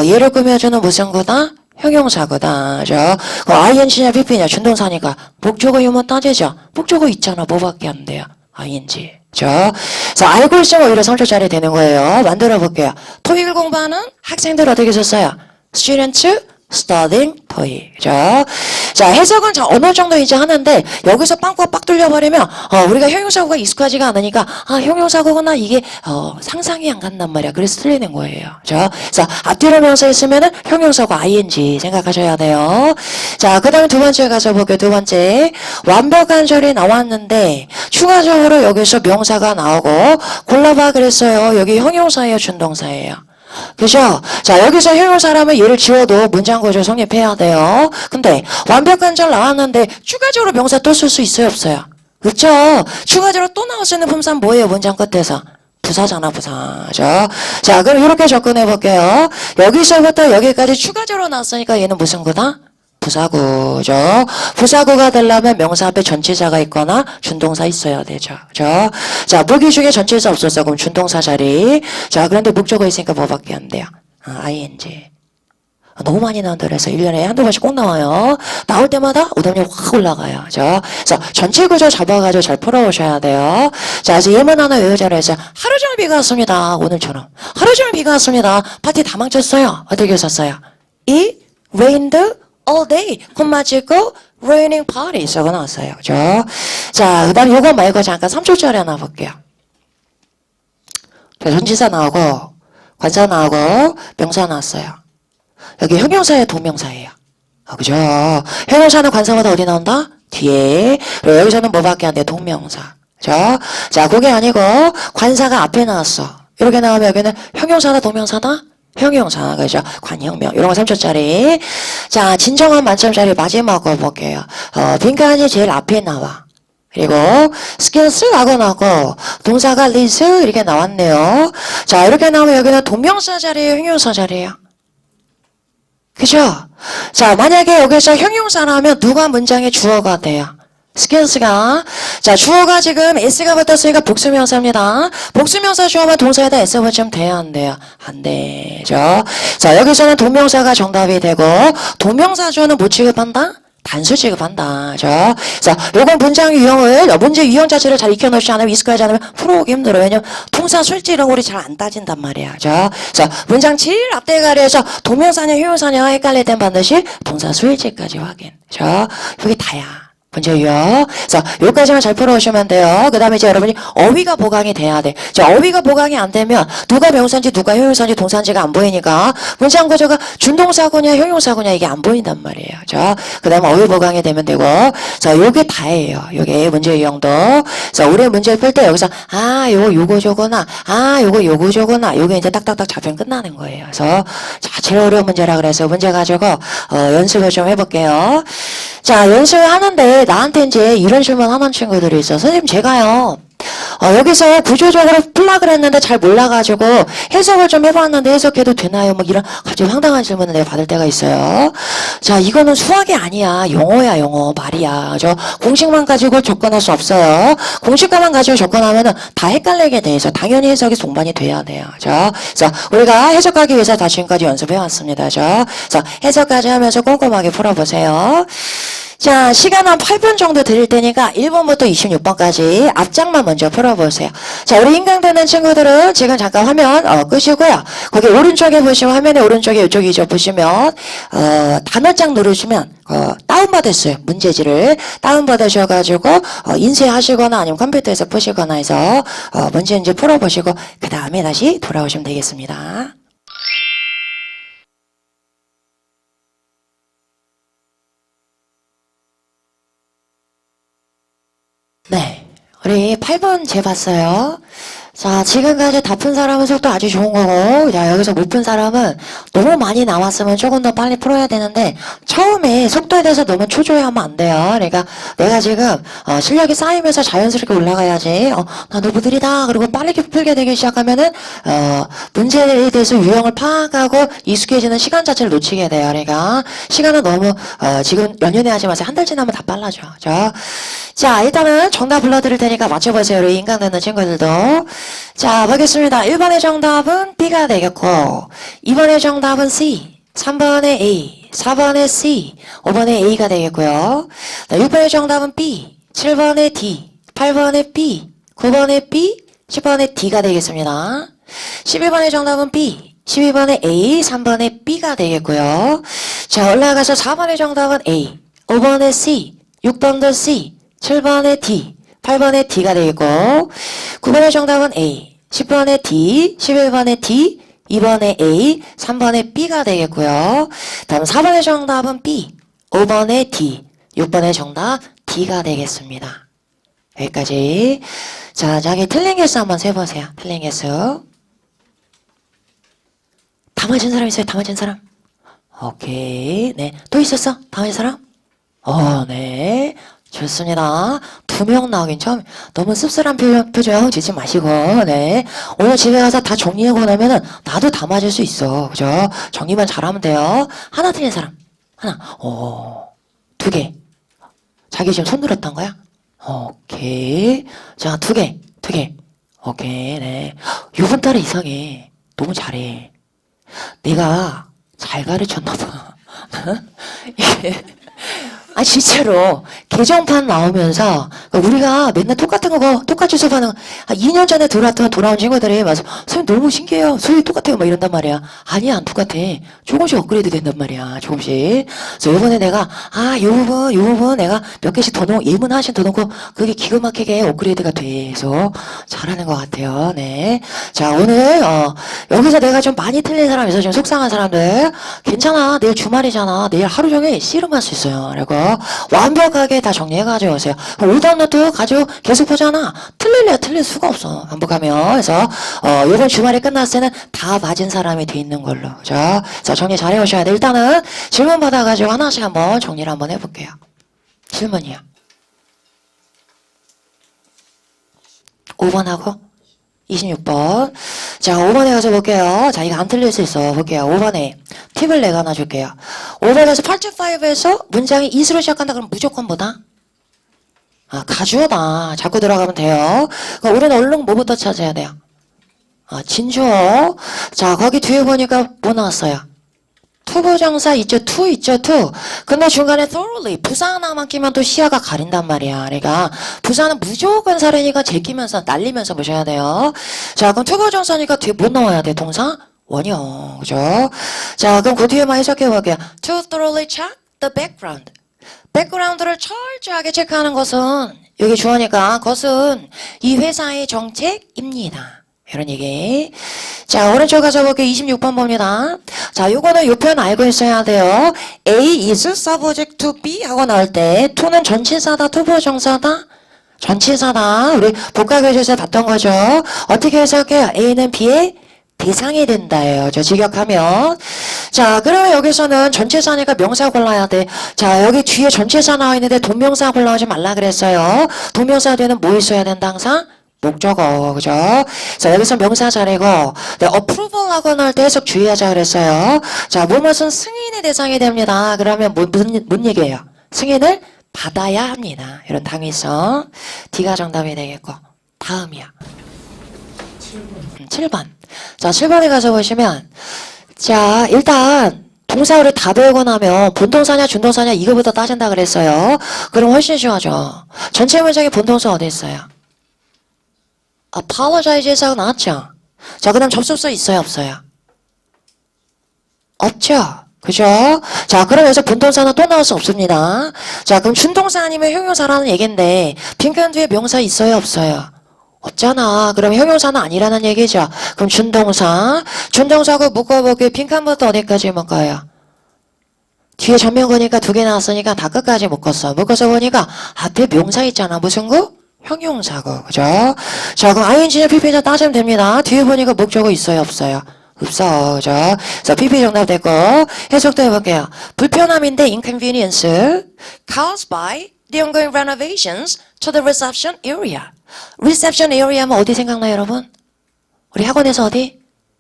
얘를 꾸며주는 무슨 구다? 형용사거다. 그죠? ing냐 pp냐 준동사니까 목적어 유무 따지죠. 목적어 있잖아. 뭐밖에 안 돼요? ing. 그죠? 그래서 알고 있으면 오히려 3초짜리 되는 거예요. 만들어 볼게요. 토익을 공부하는 학생들 어떻게 썼어요? students studying toy. 그죠? 자, 해석은 어느 정도 이제 하는데, 여기서 빵꾸가 빡 뚫려버리면, 우리가 형용사고가 익숙하지가 않으니까, 형용사고구나, 이게, 상상이 안 간단 말이야. 그래서 틀리는 거예요. 그죠? 자, 앞뒤로 명사 있으면은 형용사고 ing 생각하셔야 돼요. 자, 그 다음에 두 번째 가서 볼게요. 두 번째. 완벽한 절이 나왔는데, 추가적으로 여기서 명사가 나오고, 골라봐 그랬어요. 여기 형용사예요, 준동사예요. 그죠? 자, 여기서 형용사라면 얘를 지워도 문장 구조 성립해야 돼요. 근데 완벽한 절 나왔는데 추가적으로 명사 또 쓸 수 있어요, 없어요? 그렇죠? 추가적으로 또 나올 수 있는 품사는 뭐예요, 문장 끝에서? 부사잖아, 부사. 자, 그럼 이렇게 접근해 볼게요. 여기서부터 여기까지 추가적으로 나왔으니까 얘는 무슨 구다? 부사구죠. 부사구가 되려면 명사 앞에 전치사가 있거나 준동사 있어야 되죠. 그죠? 자, 무기 중에 전치사 없었어. 그럼 준동사 자리. 자, 그런데 목적어 있으니까 뭐밖에 안 돼요? ing. 너무 많이 나온다 그래서 1년에 한두 번씩 꼭 나와요. 나올 때마다 오답률 확 올라가요. 그죠? 그래서 전체 구조 잡아가지고 잘 풀어오셔야 돼요. 자, 그래서 예문 하나 외우자로 해서 하루 종일 비가 왔습니다. 오늘처럼. 하루 종일 비가 왔습니다. 파티 다 망쳤어요. 어떻게 썼어요? It rained all day. 콤마 찍고 raining party 적어 나왔어요. 그죠? 자, 그 다음 요거 말고 잠깐 3초짜리 하나 볼게요. 자, 전치사 나오고 관사 나오고 명사 나왔어요. 여기 형용사예요, 동명사예요. 그죠? 형용사는 관사보다 어디 나온다? 뒤에. 그리고 여기서는 뭐밖에 안 돼? 동명사. 그죠? 자, 그게 아니고 관사가 앞에 나왔어. 이렇게 나오면 여기는 형용사다, 동명사다? 형용사, 그죠? 관형명. 이런 거 3초짜리. 자, 진정한 만점짜리 마지막 거 볼게요. 빈칸이 제일 앞에 나와. 그리고 skills라고 나오고 동사가 lives 이렇게 나왔네요. 자, 이렇게 나오면 여기는 동명사 자리예요, 형용사 자리예요? 그죠? 자, 만약에 여기서 형용사라면 누가 문장의 주어가 돼요? skills가. 자, 주어가 지금 s가 붙었으니까 복수명사입니다. 복수명사 주어만 동사에다 s 붙이면 돼요, 안 돼요? 안 되죠. 자, 여기서는 동명사가 정답이 되고 동명사 주어는 뭐 취급한다? 단수 취급한다. 그래서 요건 문장 유형을, 문제 유형 자체를 잘 익혀놓지 않으면, 익숙하지 않으면 풀어오기 힘들어요. 왜냐면 동사 술지 이런 거 우리 잘 안 따진단 말이야. 그래서 문장 제일 앞에 가려서 동명사냐 형용사냐 헷갈릴 땐 반드시 동사 수일지까지 확인. 이게 다야. 문제 유형. 그래서 여기까지만 잘 풀어오시면 돼요. 그 다음에 이제 여러분이 어휘가 보강이 돼야 돼. 자, 어휘가 보강이 안 되면 누가 명사인지 누가 형용사인지 동사인지가 안 보이니까 문장 구조가 준동사구냐 형용사구냐 이게 안 보인단 말이에요. 자, 그 다음에 어휘 보강이 되면 되고. 자, 요게 다예요. 요게 문제 유형도. 자, 우리 문제 풀 때 여기서 요거 저거나 요거 저거나 요게 이제 딱딱딱 잡히면 끝나는 거예요. 그래서 자, 제일 어려운 문제라 그래서 문제 가지고 연습을 좀 해볼게요. 자, 연습을 하는데 나한테 이제 이런 질문 하는 친구들이 있어. 선생님, 제가요. 여기서 구조적으로 플락을 했는데 잘 몰라가지고 해석을 좀 해봤는데 해석해도 되나요? 뭐 이런 갑자기 황당한 질문을 내가 받을 때가 있어요. 자, 이거는 수학이 아니야. 영어야, 영어. 말이야. 공식만 가지고 접근할 수 없어요. 공식과만 가지고 접근하면은 다 헷갈리게 돼 있어. 당연히 해석이 동반이 돼야 돼요. 그래서 우리가 해석하기 위해서 다 지금까지 연습해왔습니다. 그래서 해석까지 하면서 꼼꼼하게 풀어보세요. 자, 시간 한 8분 정도 드릴 테니까 1번부터 26번까지 앞장만 먼저 풀어보세요. 자, 우리 인강되는 친구들은 지금 잠깐 화면 끄시고요. 거기 오른쪽에 보시면 화면의 오른쪽에 이쪽이죠. 보시면 단어장 누르시면 다운받았어요. 문제지를 다운받으셔가지고 인쇄하시거나 아니면 컴퓨터에서 푸시거나 해서 문제 이제 풀어보시고 그 다음에 다시 돌아오시면 되겠습니다. 네, 우리 8번 재봤어요. 자, 지금까지 다 푼 사람은 속도 아주 좋은 거고, 자, 여기서 못 푼 사람은 너무 많이 나왔으면 조금 더 빨리 풀어야 되는데, 처음에 속도에 대해서 너무 초조해하면 안 돼요. 그러니까 내가 지금 실력이 쌓이면서 자연스럽게 올라가야지, 나 너무 느리다. 그리고 빠르게 풀게 되기 시작하면은, 문제에 대해서 유형을 파악하고 익숙해지는 시간 자체를 놓치게 돼요. 그러니까 시간은 너무, 지금 연연해 하지 마세요. 한 달 지나면 다 빨라져. 자, 일단은 정답 불러드릴 테니까 맞춰보세요. 우리 인강되는 친구들도. 자, 보겠습니다. 1번의 정답은 B가 되겠고 2번의 정답은 C, 3번의 A, 4번의 C, 5번의 A가 되겠고요. 6번의 정답은 B, 7번의 D, 8번의 B, 9번의 B, 10번의 D가 되겠습니다. 11번의 정답은 B, 12번에 A, 3번에 B가 되겠고요. 자, 올라가서 4번의 정답은 A, 5번에 C, 6번도 C, 7번에 D, 8번에 D가 되겠고 9번의 정답은 A, 10번에 D, 11번에 D, 2번에 A, 3번에 B가 되겠고요. 다음 4번의 정답은 B, 5번에 D, 6번의 정답 D가 되겠습니다. 여기까지. 자, 자기 틀린 개수 한번 세보세요. 틀린 개수. 다 맞은 사람 있어요? 다 맞은 사람? 오케이. 네. 또 있었어? 다 맞은 사람? 네. 좋습니다. 2명 나오긴 처음. 너무 씁쓸한 표정 짓지 마시고, 네. 오늘 집에 가서 다 정리하고 나면은 나도 다 맞을 수 있어. 그죠? 정리만 잘하면 돼요. 하나 틀린 사람. 하나. 2개. 자기 지금 손 들었던 거야? 오케이. 자, 2개. 2개. 오케이. 네. 이번 달에 이상해. 너무 잘해. 내가 잘 가르쳤나 봐. 이게 진짜로 개정판 나오면서 우리가 맨날 똑같은 거 똑같이 수업하는 2년 전에 돌아온 친구들이 맞아 선생님 너무 신기해요. 수업이 똑같아요. 막 이런단 말이야. 아니야 안 똑같아. 조금씩 업그레이드 된단 말이야. 조금씩. 그래서 이번에 내가 요 부분 내가 몇 개씩 더 넣고 예문 하나씩 더 넣고 그게 기가 막히게 업그레이드가 돼서 잘하는 것 같아요. 네. 자 오늘 여기서 내가 좀 많이 틀린 사람 있어. 좀 속상한 사람들 괜찮아. 내일 주말이잖아. 내일 하루 종일 씨름할 수 있어요. 그리고 완벽하게 다 정리해가지고 오세요. 오답노트 가지고 계속 보잖아. 틀릴래야 틀릴 수가 없어. 반복하면. 그래서 이번 주말에 끝났을 때는 다 맞은 사람이 돼 있는 걸로. 자 정리 잘 해오셔야 돼. 일단은 질문 받아가지고 하나씩 한번 정리를 한번 해볼게요. 질문이요. 5번하고 26번. 자, 5번에 가서 볼게요. 자, 이거 안 틀릴 수 있어. 볼게요. 5번에 팁을 내가 하나 줄게요. 5번에서 8.5에서 문장이 is로 시작한다 그러면 무조건 뭐다? 가주어다. 자꾸 들어가면 돼요. 그럼 우리는 얼른 뭐부터 찾아야 돼요? 진주어. 자, 거기 뒤에 보니까 뭐 나왔어요? 투부정사 있죠? 투 있죠? 투. 근데 중간에 thoroughly 부사 하나만 끼면 또 시야가 가린단 말이야. 그러니까 부사는 무조건 사례니까 제끼면서 날리면서 보셔야 돼요. 자 그럼 투부정사니까 뒤에 뭐 나와야 돼? 동사? 원이요. 그죠? 자 그럼 그 뒤에만 해석해 볼게요. To thoroughly check the background. 백그라운드를 철저하게 체크하는 것은 여기 주어니까 그것은 이 회사의 정책입니다. 이런 얘기. 자, 오른쪽 가서 볼게요. 26번 봅니다. 자, 요거는 요 표현 알고 있어야 돼요. A is subject to B 하고 나올 때 to는 전치사다, 투부정사다? 전치사다. 우리 복합교재에서 봤던 거죠. 어떻게 해석해요? A는 B의 대상이 된다예요. 저 직역하면. 자, 그러면 여기서는 전체사니까 명사 골라야 돼. 자, 여기 뒤에 전체사 나와 있는데 동명사 골라오지 말라 그랬어요. 동명사 뒤에는 뭐 있어야 된다 항상? 목적어, 그죠? 자, 여기서 명사 자리고, 네, approval 하고 나올 때 해석 주의하자 그랬어요. 자, 무엇은 승인의 대상이 됩니다. 그러면 뭔 얘기예요? 승인을 받아야 합니다. 이런 당위성. D가 정답이 되겠고. 다음이야. 7번. 자, 7번에 가서 보시면, 자, 일단, 동사 우리 다 배우고 나면 본동사냐 준동사냐 이거부터 따진다 그랬어요. 그럼 훨씬 쉬워져. 전체 문장의 본동사 어디 있어요? apologize하고 나왔죠? 자, 그 다음 접속사 있어요, 없어요? 없죠? 그죠? 자, 그럼 여기서 본동사는 또 나올 수 없습니다. 자, 그럼 준동사 아니면 형용사라는 얘기인데, 빈칸 뒤에 명사 있어요, 없어요? 없잖아. 그럼 형용사는 아니라는 얘기죠. 그럼 준동사. 준동사고 묶어보기 빈칸부터 어디까지 묶어요? 뒤에 전면구니까 2개 나왔으니까 다 끝까지 묶었어. 묶어서 보니까 앞에 명사 있잖아. 무슨 구? 형용사고. 그죠? 자, 그럼 ing냐 pp냐 따지면 됩니다. 뒤에 보니까 목적어 있어요, 없어요? 없어. 그죠? 그래서 pp 정답 됐고 해석도 해볼게요. 불편함인데 inconvenience caused by the ongoing renovations to the reception area. reception area 하면 어디 생각나요, 여러분? 우리 학원에서 어디?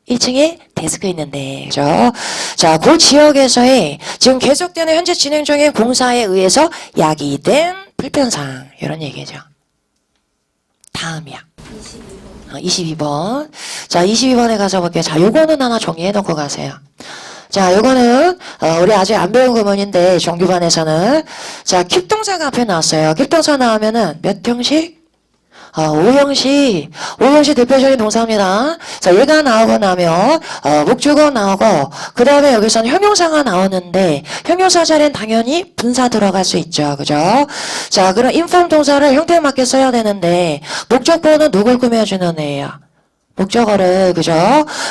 1층에 데스크 있는데, 그죠? 자, 그 지역에서의 지금 계속되는 현재 진행 중인 공사에 의해서 야기된 불편상 이런 얘기죠. 다음이야. 22번. 자, 22번에 가서 볼게요. 자, 요거는 하나 정리해 놓고 가세요. 자, 요거는 우리 아직 안 배운 구문인데 정규반에서는 자, 킵동사가 앞에 나왔어요. 킵동사 나오면은 몇 형식? 오형식 대표적인 동사입니다. 자, 얘가 나오고 나면, 목적어 나오고, 그 다음에 여기서는 형용사가 나오는데, 형용사 자리엔 당연히 분사 들어갈 수 있죠. 그죠? 자, 그럼 인폼 동사를 형태에 맞게 써야 되는데, 목적보는 누굴 꾸며주는 애예요? 목적어를, 그죠?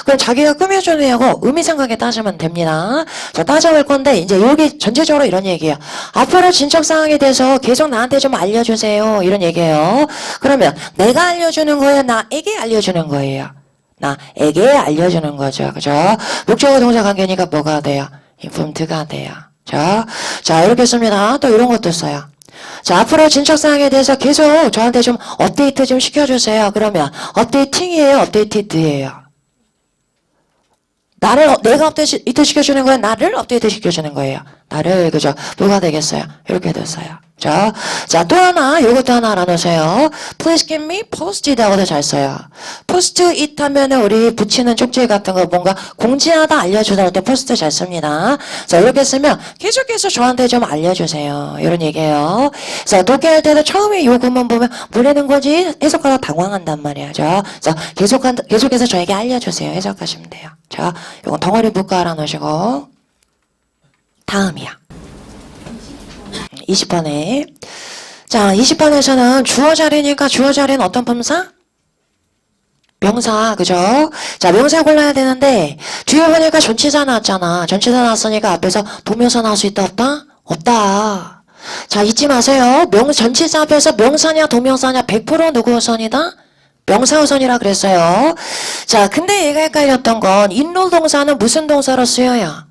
그럼 자기가 꾸며주는 애하고 의미상하게 따지면 됩니다. 자, 따져볼 건데, 이제 여기 전체적으로 이런 얘기예요. 앞으로 진척 상황에 대해서 계속 나한테 좀 알려주세요. 이런 얘기예요. 그러면 내가 알려주는 거예요? 나에게 알려주는 거예요? 나에게 알려주는 거죠. 그죠? 목적어 동사 관계니까 뭐가 돼요? informed가 돼요. 자, 이렇게 씁니다. 또 이런 것도 써요. 자, 앞으로 진척 사항에 대해서 계속 저한테 좀 업데이트 좀 시켜주세요. 그러면 업데이팅이에요, 업데이티드예요. 내가 업데이트 시켜주는 거예요? 나를 업데이트 시켜주는 거예요? 나를, 그죠? 뭐가 되겠어요? 이렇게 됐어요. 자, 또 하나, 요것도 하나 알아놓으세요. Please give me post-it 하고도 잘 써요. post-it 하면은 우리 붙이는 쪽지 같은 거 뭔가 공지하다 알려주다 할 때 post 잘 씁니다. 자, 이렇게 쓰면 계속해서 저한테 좀 알려주세요. 이런 얘기예요. 자, 독해할 때도 처음에 요것만 보면 뭐라는 거지? 해석하다 당황한단 말이야. 자, 계속해서 저에게 알려주세요. 해석하시면 돼요. 자, 요건 덩어리 묶어 알아놓으시고. 다음이야. 20번에. 자, 20번에서는 주어 자리니까 주어 자리는 어떤 품사? 명사, 그죠? 자, 명사 골라야 되는데, 뒤에 보니까 전치사 나왔잖아. 전치사 나왔으니까 앞에서 동명사 나올 수 있다, 없다? 없다. 자, 잊지 마세요. 전치사 앞에서 명사냐, 동명사냐, 100% 누구 우선이다? 명사 우선이라 그랬어요. 자, 근데 얘가 헷갈렸던 건, 인롤 동사는 무슨 동사로 쓰여요?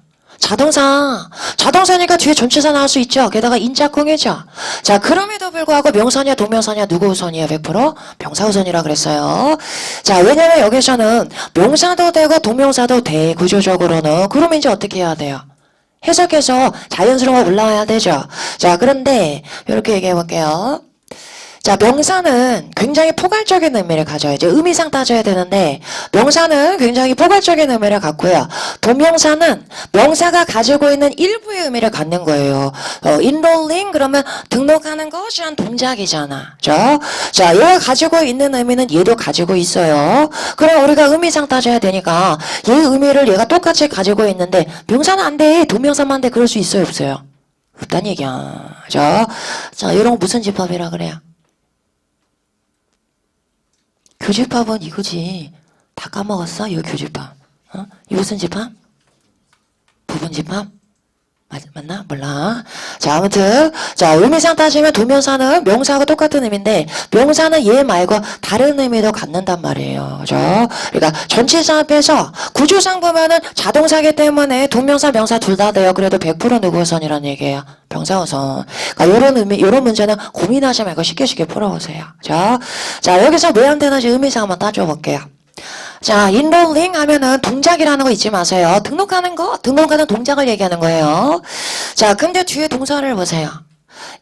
자동사니까 뒤에 전치사 나올 수 있죠. 게다가 인자공이죠. 자, 그럼에도 불구하고 명사냐 동명사냐 누구 우선이에요? 100% 명사 우선이라 그랬어요. 자, 왜냐면 여기서는 명사도 되고 동명사도 돼. 구조적으로는. 그러면 이제 어떻게 해야 돼요? 해석해서 자연스러워 올라와야 되죠. 자, 그런데 이렇게 얘기해 볼게요. 자, 명사는 굉장히 포괄적인 의미를 가져요. 이제 의미상 따져야 되는데, 명사는 굉장히 포괄적인 의미를 갖고요. 동명사는 명사가 가지고 있는 일부의 의미를 갖는 거예요. enrolling 그러면 등록하는 것이 한 동작이잖아. 자, 얘가 가지고 있는 의미는 얘도 가지고 있어요. 그럼 우리가 의미상 따져야 되니까 얘 의미를 얘가 똑같이 가지고 있는데 명사는 안 돼. 동명사만 돼. 그럴 수 있어요, 없어요? 없단 얘기야. 자, 이런 거 무슨 집합이라 그래요? 교집합은 이거지. 다 까먹었어? 이거 교집합. 이 무슨 집합? 부분집합? 맞나? 몰라. 자, 아무튼. 자, 의미상 따지면 동명사는 명사하고 똑같은 의미인데, 명사는 얘 말고 다른 의미도 갖는단 말이에요. 그죠? 그러니까 전치사 앞에서 구조상 보면은 자동사기 때문에 동명사, 명사 둘 다 돼요. 그래도 100% 누구 우선이라는 얘기예요. 명사 우선. 그러니까 요런 의미, 요런 문제는 고민하지 말고 쉽게 풀어보세요. 자, 여기서 왜 안 되는지 의미상 한번 따져볼게요. 자, enrolling 하면은 동작이라는 거 잊지 마세요. 등록하는 동작을 얘기하는 거예요. 자, 근데 뒤에 동사를 보세요.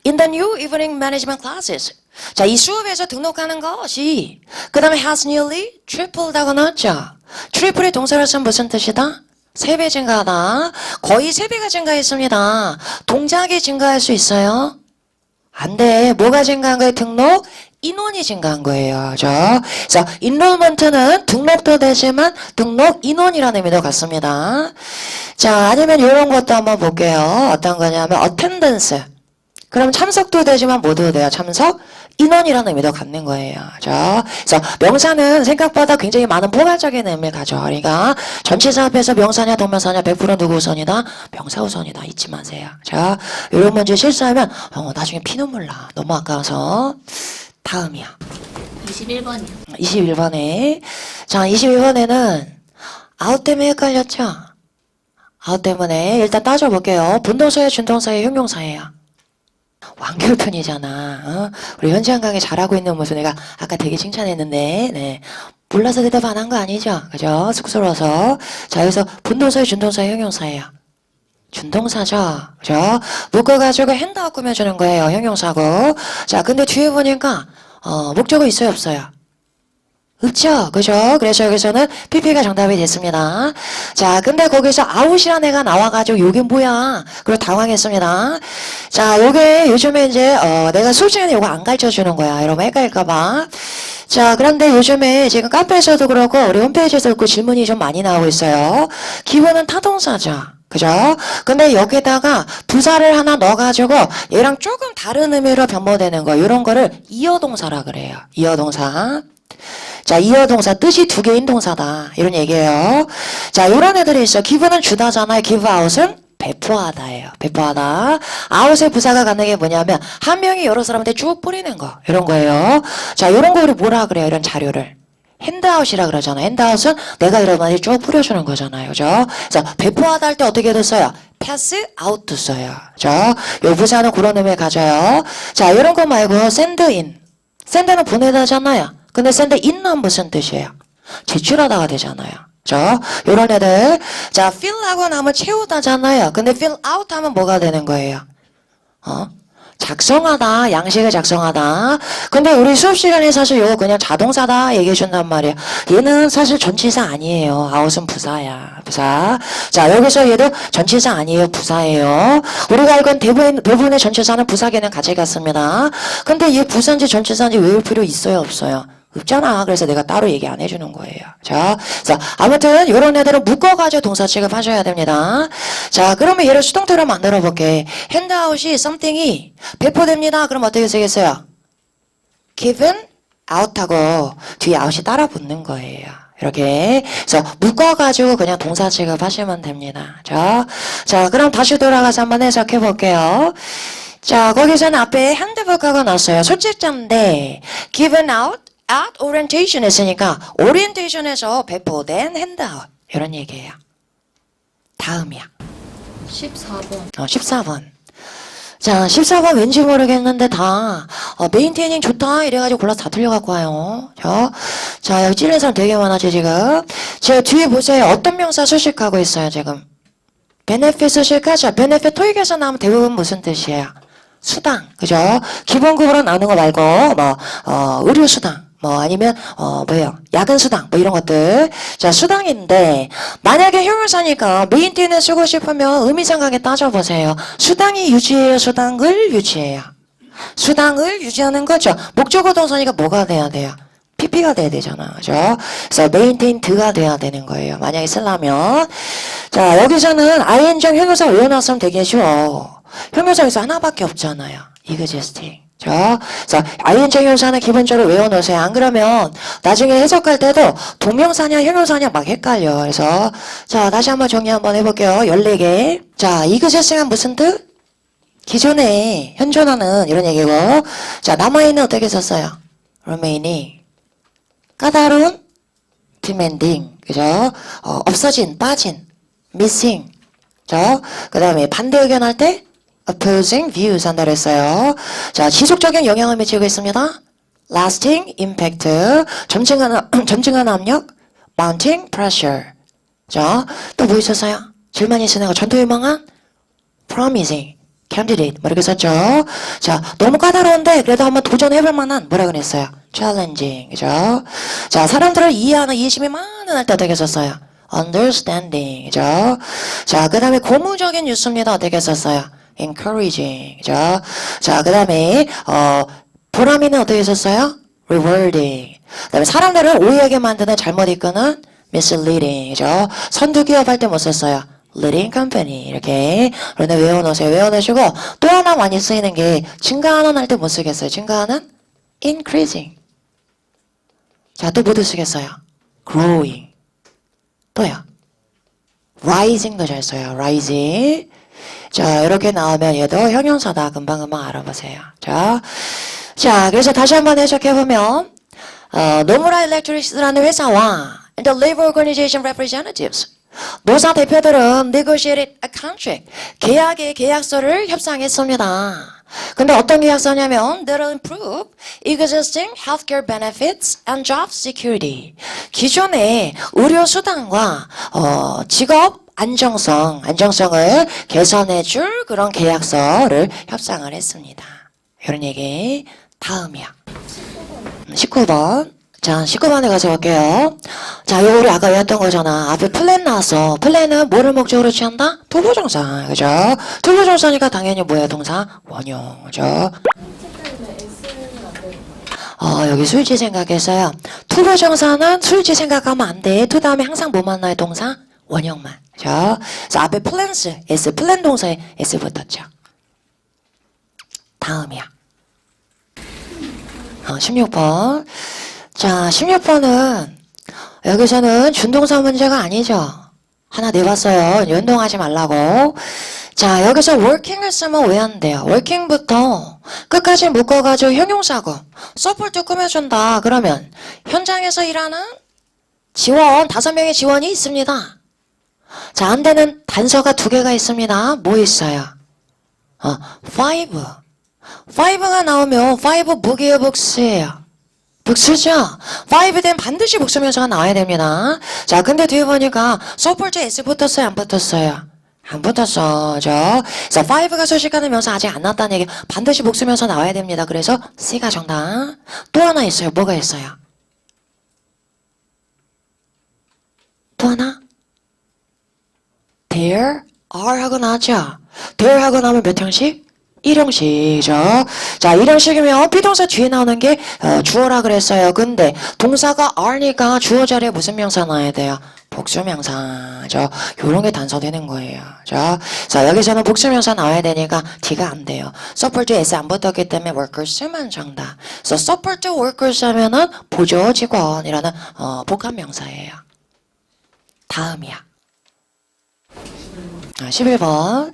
In the new evening management classes. 자, 이 수업에서 등록하는 것이 그 다음에 has nearly tripled 하고 나왔죠. triple의 동사를 쓰면 무슨 뜻이다? 3배 증가하다. 거의 3배가 증가했습니다. 동작이 증가할 수 있어요? 안 돼. 뭐가 증가한 거예요? 등록? 인원이 증가한 거예요. 그래서 enrollment는 등록도 되지만 등록 인원이라는 의미도 같습니다. 자, 아니면 이런 것도 한번 볼게요. 어떤 거냐면 attendance. 그럼 참석도 되지만 뭐도 돼요? 참석 인원이라는 의미도 갖는 거예요. 그래서 명사는 생각보다 굉장히 많은 포괄적인 의미를 가져. 그러니까 전치사 앞에서 명사냐 동명사냐 100% 누구 우선이다? 명사 우선이다. 잊지 마세요. 이런 문제 실수하면 나중에 피눈물 나. 너무 아까워서. 다음이야. 21번이요. 21번에. 자, 21번에는 아웃 때문에 헷갈렸죠? 아웃 때문에 일단 따져볼게요. 분동사의 준동사의 형용사예요. 완결편이잖아. 우리 현지한 강의 잘하고 있는 모습 내가 아까 되게 칭찬했는데, 네. 몰라서 대답 안 한 거 아니죠? 그죠? 쑥스러워서. 자, 여기서 분동사의 준동사의 형용사예요. 준동사죠. 그죠? 묶어가지고 핸드아웃 꾸며주는 거예요. 형용사고. 자, 근데 뒤에 보니까, 목적어 있어요, 없어요? 없죠. 그죠? 그래서 여기서는 PP가 정답이 됐습니다. 자, 근데 거기서 아웃이라는 애가 나와가지고 요게 뭐야? 그리고 당황했습니다. 자, 요게 요즘에 이제, 내가 수업 시간에 요거 안 가르쳐 주는 거야. 여러분 헷갈릴까봐. 자, 그런데 요즘에 지금 카페에서도 그렇고, 우리 홈페이지에서도 그렇고 질문이 좀 많이 나오고 있어요. 기본은 타동사죠. 그죠? 근데 여기다가 부사를 하나 넣어가지고 얘랑 조금 다른 의미로 변모되는 거, 이런 거를 이어동사라 그래요. 이어동사. 자, 이어동사 뜻이 두 개인 동사다. 이런 얘기예요. 자, 이런 애들이 있어. give는 주다잖아요. give out은 배포하다예요. 배포하다. out의 부사가 갖는 게 뭐냐면 한 명이 여러 사람한테 쭉 뿌리는 거. 이런 거예요. 자, 이런 거 우리 뭐라 그래요? 이런 자료를. 핸드아웃이라 그러잖아요. 핸드아웃은 내가 여러분한테 쭉 뿌려주는 거잖아요. 그죠? 그래서 배포하다 할 때 어떻게 됐어요? pass out 써요. 그죠? 요 부사는 그런 의미 가져요. 자, 이런 거 말고 send in. send는 보내다잖아요. 근데 send in은 무슨 뜻이에요? 제출하다가 되잖아요. 그죠? 요런 애들. 자, fill 하고 나면 채우다잖아요. 근데 fill out 하면 뭐가 되는 거예요? 작성하다, 양식을 작성하다. 근데 우리 수업 시간에 사실 이거 그냥 자동사다 얘기해 준단 말이에요. 얘는 사실 전치사 아니에요. 아웃은 부사야. 부사. 자, 여기서 얘도 전치사 아니에요. 부사예요. 우리가 알고 있는 대부분의 전치사는 부사 개념 가져갔습니다. 근데 얘 부사인지 전치사인지 외울 필요 있어요? 없어요? 없잖아. 그래서 내가 따로 얘기 안 해주는 거예요. 자, 아무튼 이런 애들은 묶어가지고 동사 취급하셔야 됩니다. 자, 그러면 얘를 수동태로 만들어 볼게. 핸드아웃이 something이 배포됩니다. 그럼 어떻게 쓰겠어요? given out하고 뒤에 out이 따라 붙는 거예요. 이렇게. 그래서 묶어가지고 그냥 동사 취급하시면 됩니다. 자, 그럼 다시 돌아가서 한번 해석해 볼게요. 자, 거기서는 앞에 핸드북하고 나왔어요. 소책자인데 given out at orientation 했으니까 orientation에서 배포된 핸드아웃 이런 얘기예요. 다음이야. 14번. 14번. 자, 14번 왠지 모르겠는데 다 메인테이닝 좋다 이래가지고 골라서 다 틀려갖고 와요. 자, 여기 찔린 사람 되게 많아지 지금. 제 뒤에 보세요. 어떤 명사 수식하고 있어요 지금. 베네핏 수식하죠. 베네핏 토익에서 나오면 대부분 무슨 뜻이에요? 수당, 그죠? 기본급으로 나오는 거 말고 의료수당, 아니면 야근수당, 이런 것들. 자, 수당인데 만약에 형용사니까 메인테인을 쓰고 싶으면 의미상하게 따져보세요. 수당이 유지해요? 수당을 유지해요? 수당을 유지하는 거죠. 목적어 동사니까 뭐가 돼야 돼요? PP가 돼야 되잖아. 그죠? 그래서 메인테인드가 돼야 되는 거예요. 만약에 쓰려면. 자, 여기서는 ing형 형용사 외워놨으면 되게 쉬워. 형용사에서 하나밖에 없잖아요. existing. 그래서 ing 형용사는 기본적으로 외워놓으세요. 안 그러면 나중에 해석할 때도 동명사냐 형용사냐 막 헷갈려. 그래서 자, 다시 한번 정리 한번 해볼게요. 14개. 자, existing은 무슨 뜻? 기존에 현존하는 이런 얘기고. 자, 남아있는 어떻게 썼어요? remaining. 까다로운 demanding. 그죠? 없어진, 빠진, missing. 그죠? 그 다음에 반대 의견 할 때 opposing views 한다 그랬어요. 자, 지속적인 영향을 미치고 있습니다. lasting impact. 점증하는 압력. mounting pressure. 자, 또 뭐 있었어요? 제일 많이 쓰는 거 전투 유망한 promising candidate. 이렇게 썼죠. 자, 너무 까다로운데 그래도 한번 도전해볼 만한 뭐라 그랬어요? challenging. 그죠? 자, 사람들을 이해하는 이해심이 많은 할 때 어떻게 썼어요? understanding. 그죠? 자, 그 다음에 고무적인 뉴스입니다. 어떻게 썼어요? encouraging. 그죠? 자, 그 다음에 보람이는 어떻게 썼어요? rewarding. 그 다음에 사람들을 오해하게 만드는 잘못 이끄는 misleading. 그죠? 선두 기업할 때 뭐 썼어요? leading company. 이렇게. 그런데 외워놓으세요. 외워놓으시고 또 하나 많이 쓰이는 게 증가하는 할 때 뭐 쓰겠어요? 증가하는 increasing. 자, 또 뭐도 쓰겠어요? growing. 또요. rising도 잘 써요. rising. 자, 이렇게 나오면 얘도 형용사다. 금방금방 알아보세요. 자, 그래서 다시 한번 해석해보면 노무라 일렉트릭스라는 회사와 the labor organization representatives 노사 대표들은 negotiated a contract 계약의 계약서를 협상했습니다. 근데 어떤 계약서냐면 that'll improve existing healthcare benefits and job security. 기존의 의료 수당과 직업 안정성을 개선해줄 그런 계약서를 협상을 했습니다. 이런 얘기. 다음이야. 19번. 자, 19번에 가서 볼게요. 자, 이거 우리 아까 외웠던 거잖아. 앞에 플랜 나왔어. 플랜은 뭐를 목적으로 취한다? 투부정사. 그죠? 투부정사니까 당연히 뭐야, 동사? 원형. 그죠? 여기 수일치 생각했어요. 투부정사는 수일치 생각하면 안 돼. 투 다음에 항상 뭐 만나요, 동사? 원형만. 그죠? 그래서 앞에 플랜스, S, 플랜 동사에 S 붙었죠. 다음이야. 16번. 자, 16번은 여기서는 준동사 문제가 아니죠. 하나 내봤어요. 연동하지 말라고. 자, 여기서 working을 쓰면 왜 안 돼요? working부터 끝까지 묶어가지고 형용사고 서포트 꾸며준다. 그러면 현장에서 일하는 지원, 5명의 지원이 있습니다. 자, 안 되는 단서가 2개가 있습니다. 뭐 있어요? five. five가 나오면 five 무기의 복수예요. 복수죠? 5된 반드시 복수명사가 나와야 됩니다. 자, 근데 뒤에 보니까 support S 붙었어요? 안 붙었어요? 안 붙었어. 그래서 5가 소식하는 명사 아직 안 나왔다는 얘기. 반드시 복수명사 나와야 됩니다. 그래서 C가 정답. 또 하나 있어요. 뭐가 있어요? 또 하나? There are 하고 나왔죠? there 하고 나오면 몇 형식? 1형식이죠. 자, 1형식이면 비동사 뒤에 나오는 게 주어라 그랬어요. 근데 동사가 are니까 주어 자리에 무슨 명사 나와야 돼요? 복수명사죠. 요런 게 단서되는 거예요. 자, 여기서는 복수명사 나와야 되니까 D가 안 돼요. support S 안 붙었기 때문에 workers만 정답. 그래서 support workers 하면은 보조 직원이라는 복합명사예요. 다음이야. 11번.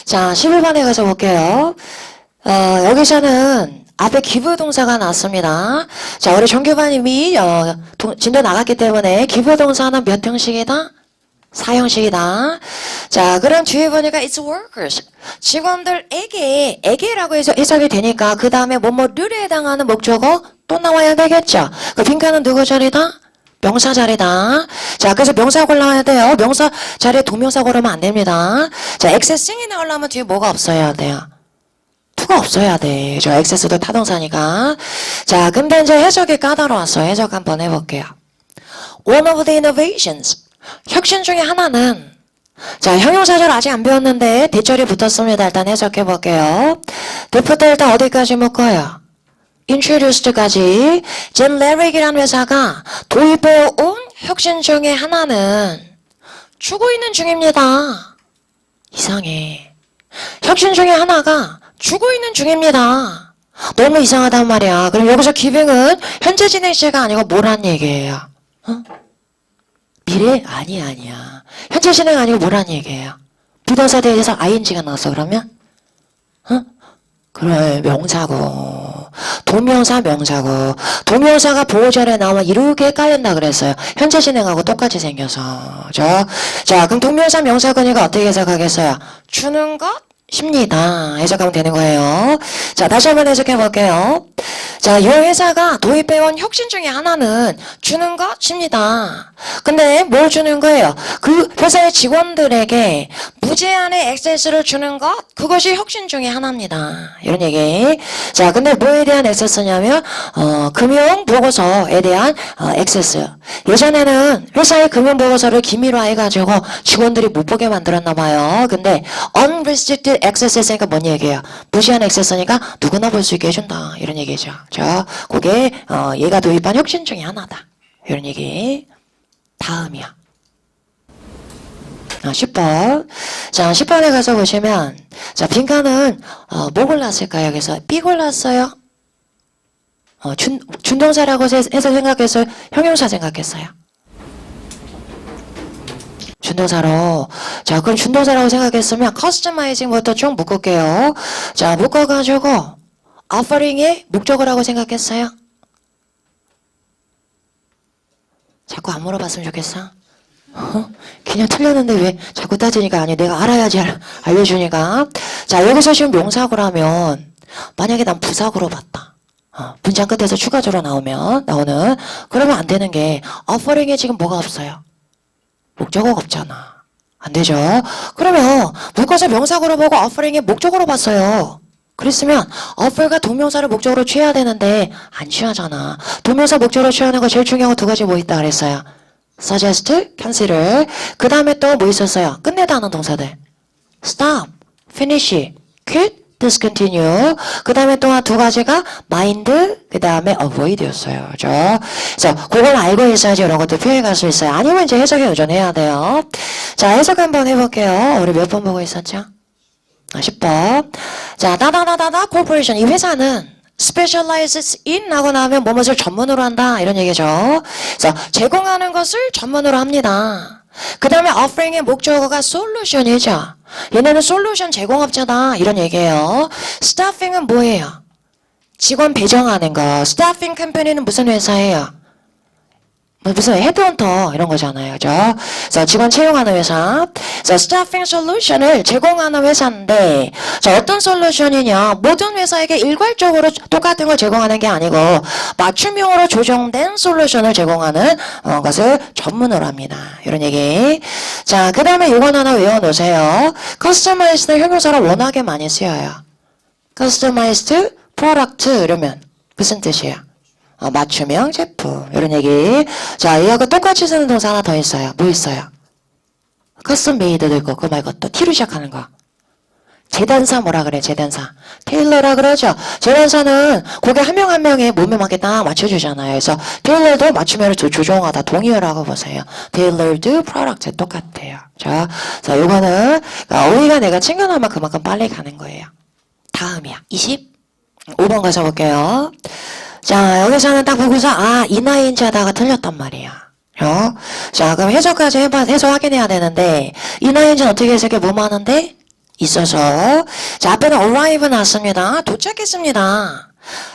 자, 11번에 가서 볼게요. 여기서는 앞에 give 동사가 나왔습니다. 자, 우리 정규반님이 진도 나갔기 때문에 give 동사는 몇 형식이다? 4형식이다. 자, 그럼 뒤에 보니까 it's workers. 직원들에게라고 해서 해석이 되니까 그 다음에 뭐뭐를 해당하는 목적어 또 나와야 되겠죠. 그 빈칸은 누구 자리다? 명사 자리다. 자, 그래서 명사 골라야 돼요. 명사 자리에 동명사 고르면 안 됩니다. 자, accessing이 나오려면 뒤에 뭐가 없어야 돼요? 투가 없어야 돼. access도 타동사니까. 자, 근데 이제 해석이 까다로웠어. 해석 한번 해볼게요. One of the innovations. 혁신 중에 하나는 자, 형용사절 아직 안 배웠는데 대절이 붙었습니다. 일단 해석해 볼게요. 대표때 일단 어디까지 묶어요? introduced까지. 젠레릭이라는 회사가 도입해 온 혁신 중에 하나는 주고 있는 중입니다. 이상해. 혁신 중에 하나가 주고 있는 중입니다. 너무 이상하단 말이야. 그럼 여기서 기빙은 현재 진행 시가 아니고 뭐란 얘기예요? 미래? 아니야. 현재 진행 아니고 뭐란 얘기예요? 부동사 대해서 ing가 나왔어. 그러면? 그래, 명사고. 동명사, 명사고. 동명사가 보호절에 나오면 이렇게 깔린다 그랬어요. 현재 진행하고 똑같이 생겨서. 자, 그럼 동명사, 명사고니까 어떻게 해석하겠어요? 주는 것입니다. 해석하면 되는 거예요. 자, 다시 한번 해석해 볼게요. 자, 이 회사가 도입해온 혁신 중에 하나는 주는 것입니다. 근데 뭘 주는 거예요? 그 회사의 직원들에게 무제한의 액세스를 주는 것, 그것이 혁신 중에 하나입니다. 이런 얘기. 자, 근데 뭐에 대한 액세스냐면 금융 보고서에 대한 액세스. 예전에는 회사의 금융 보고서를 기밀화 해가지고 직원들이 못 보게 만들었나 봐요. 근데 unrestricted access 했으니까 뭔 얘기예요? 무제한 액세스니까 누구나 볼 수 있게 해준다. 이런 얘기죠. 자, 그게 얘가 도입한 혁신 중에 하나다. 이런 얘기. 다음이야. 10번. 자, 10번에 가서 보시면, 자, 빈칸은, 뭐 골랐을까요? 여기서 B 골랐어요? 준동사라고 해서 생각했어요? 형용사 생각했어요? 준동사로. 자, 그럼 준동사라고 생각했으면, 커스터마이징부터 쭉 묶을게요. 자, 묶어가지고, offering의 목적어라고 생각했어요? 자꾸 안 물어봤으면 좋겠어? 그냥 틀렸는데 왜 자꾸 따지니까 아니 내가 알아야지 알려주니까. 자, 여기서 지금 명사구라면 만약에 난 부사구로 봤다. 문장 끝에서 추가적으로 나오는 그러면 안 되는 게 offering에 지금 뭐가 없어요? 목적어가 없잖아. 안 되죠? 그러면 묶어서 명사구로 보고 offering에 목적어로 봤어요. 그랬으면 offer가 동명사를 목적으로 취해야 되는데 안 취하잖아. 동명사 목적으로 취하는 거 제일 중요한 거 두 가지 뭐 있다 그랬어요? suggest, consider. 그 다음에 또 뭐 있었어요? 끝내다 하는 동사들. stop, finish, quit, discontinue. 그 다음에 또 두 가지가 mind, 그 다음에 avoid였어요. 그죠? 그래서 그걸 알고 있어야지 이런 것도 표현해 갈 수 있어요. 아니면 이제 해석에 의존해야 돼요. 자, 해석 한번 해볼게요. 우리 몇 번 보고 있었죠? 10번. 자, 다다다다다 corporation. 이 회사는 specializes in 하고 나면 무엇을 전문으로 한다. 이런 얘기죠. 그래서 제공하는 것을 전문으로 합니다. 그 다음에 offering의 목적어가 solution이죠. 얘네는 솔루션 제공업자다. 이런 얘기예요. staffing은 뭐예요? 직원 배정하는 거. staffing 컴퍼니는 무슨 회사예요? 무슨 헤드헌터 이런 거잖아요. 그죠? 그래서 직원 채용하는 회사. 그래서 staffing solution을 제공하는 회사인데 자, 어떤 솔루션이냐? 모든 회사에게 일괄적으로 똑같은 걸 제공하는 게 아니고 맞춤형으로 조정된 솔루션을 제공하는 것을 전문으로 합니다. 이런 얘기. 자, 그 다음에 이건 하나 외워놓으세요. customized 형용사로 워낙에 많이 쓰여요. customized product 이러면 무슨 뜻이에요? 맞춤형 제품 이런 얘기. 자, 이하고 똑같이 쓰는 동사 하나 더 있어요. 뭐 있어요? 커스텀 메이드도 있고 그 말고 또 T로 시작하는 거. 재단사 뭐라 그래? 재단사 테일러라 그러죠. 재단사는 고객 한 명 한 명의 몸에 맞게 딱 맞춰주잖아요. 그래서 테일러도 맞춤형을 조종하다 동의어라고 보세요. 테일러드 프로덕트 똑같아요. 자, 요거는 어휘가 내가 챙겨놓으면 그만큼 빨리 가는 거예요. 다음이야. 25번 가서 볼게요. 자, 여기서는 딱 보고서 이 나이인지 하다가 틀렸단 말이야. 자, 그럼 해석까지 해석 확인해야 되는데 이 나이인지는 어떻게 해석해? 뭐뭐 하는데? 있어서. 자, 앞에는 arrive 나왔습니다. 도착했습니다.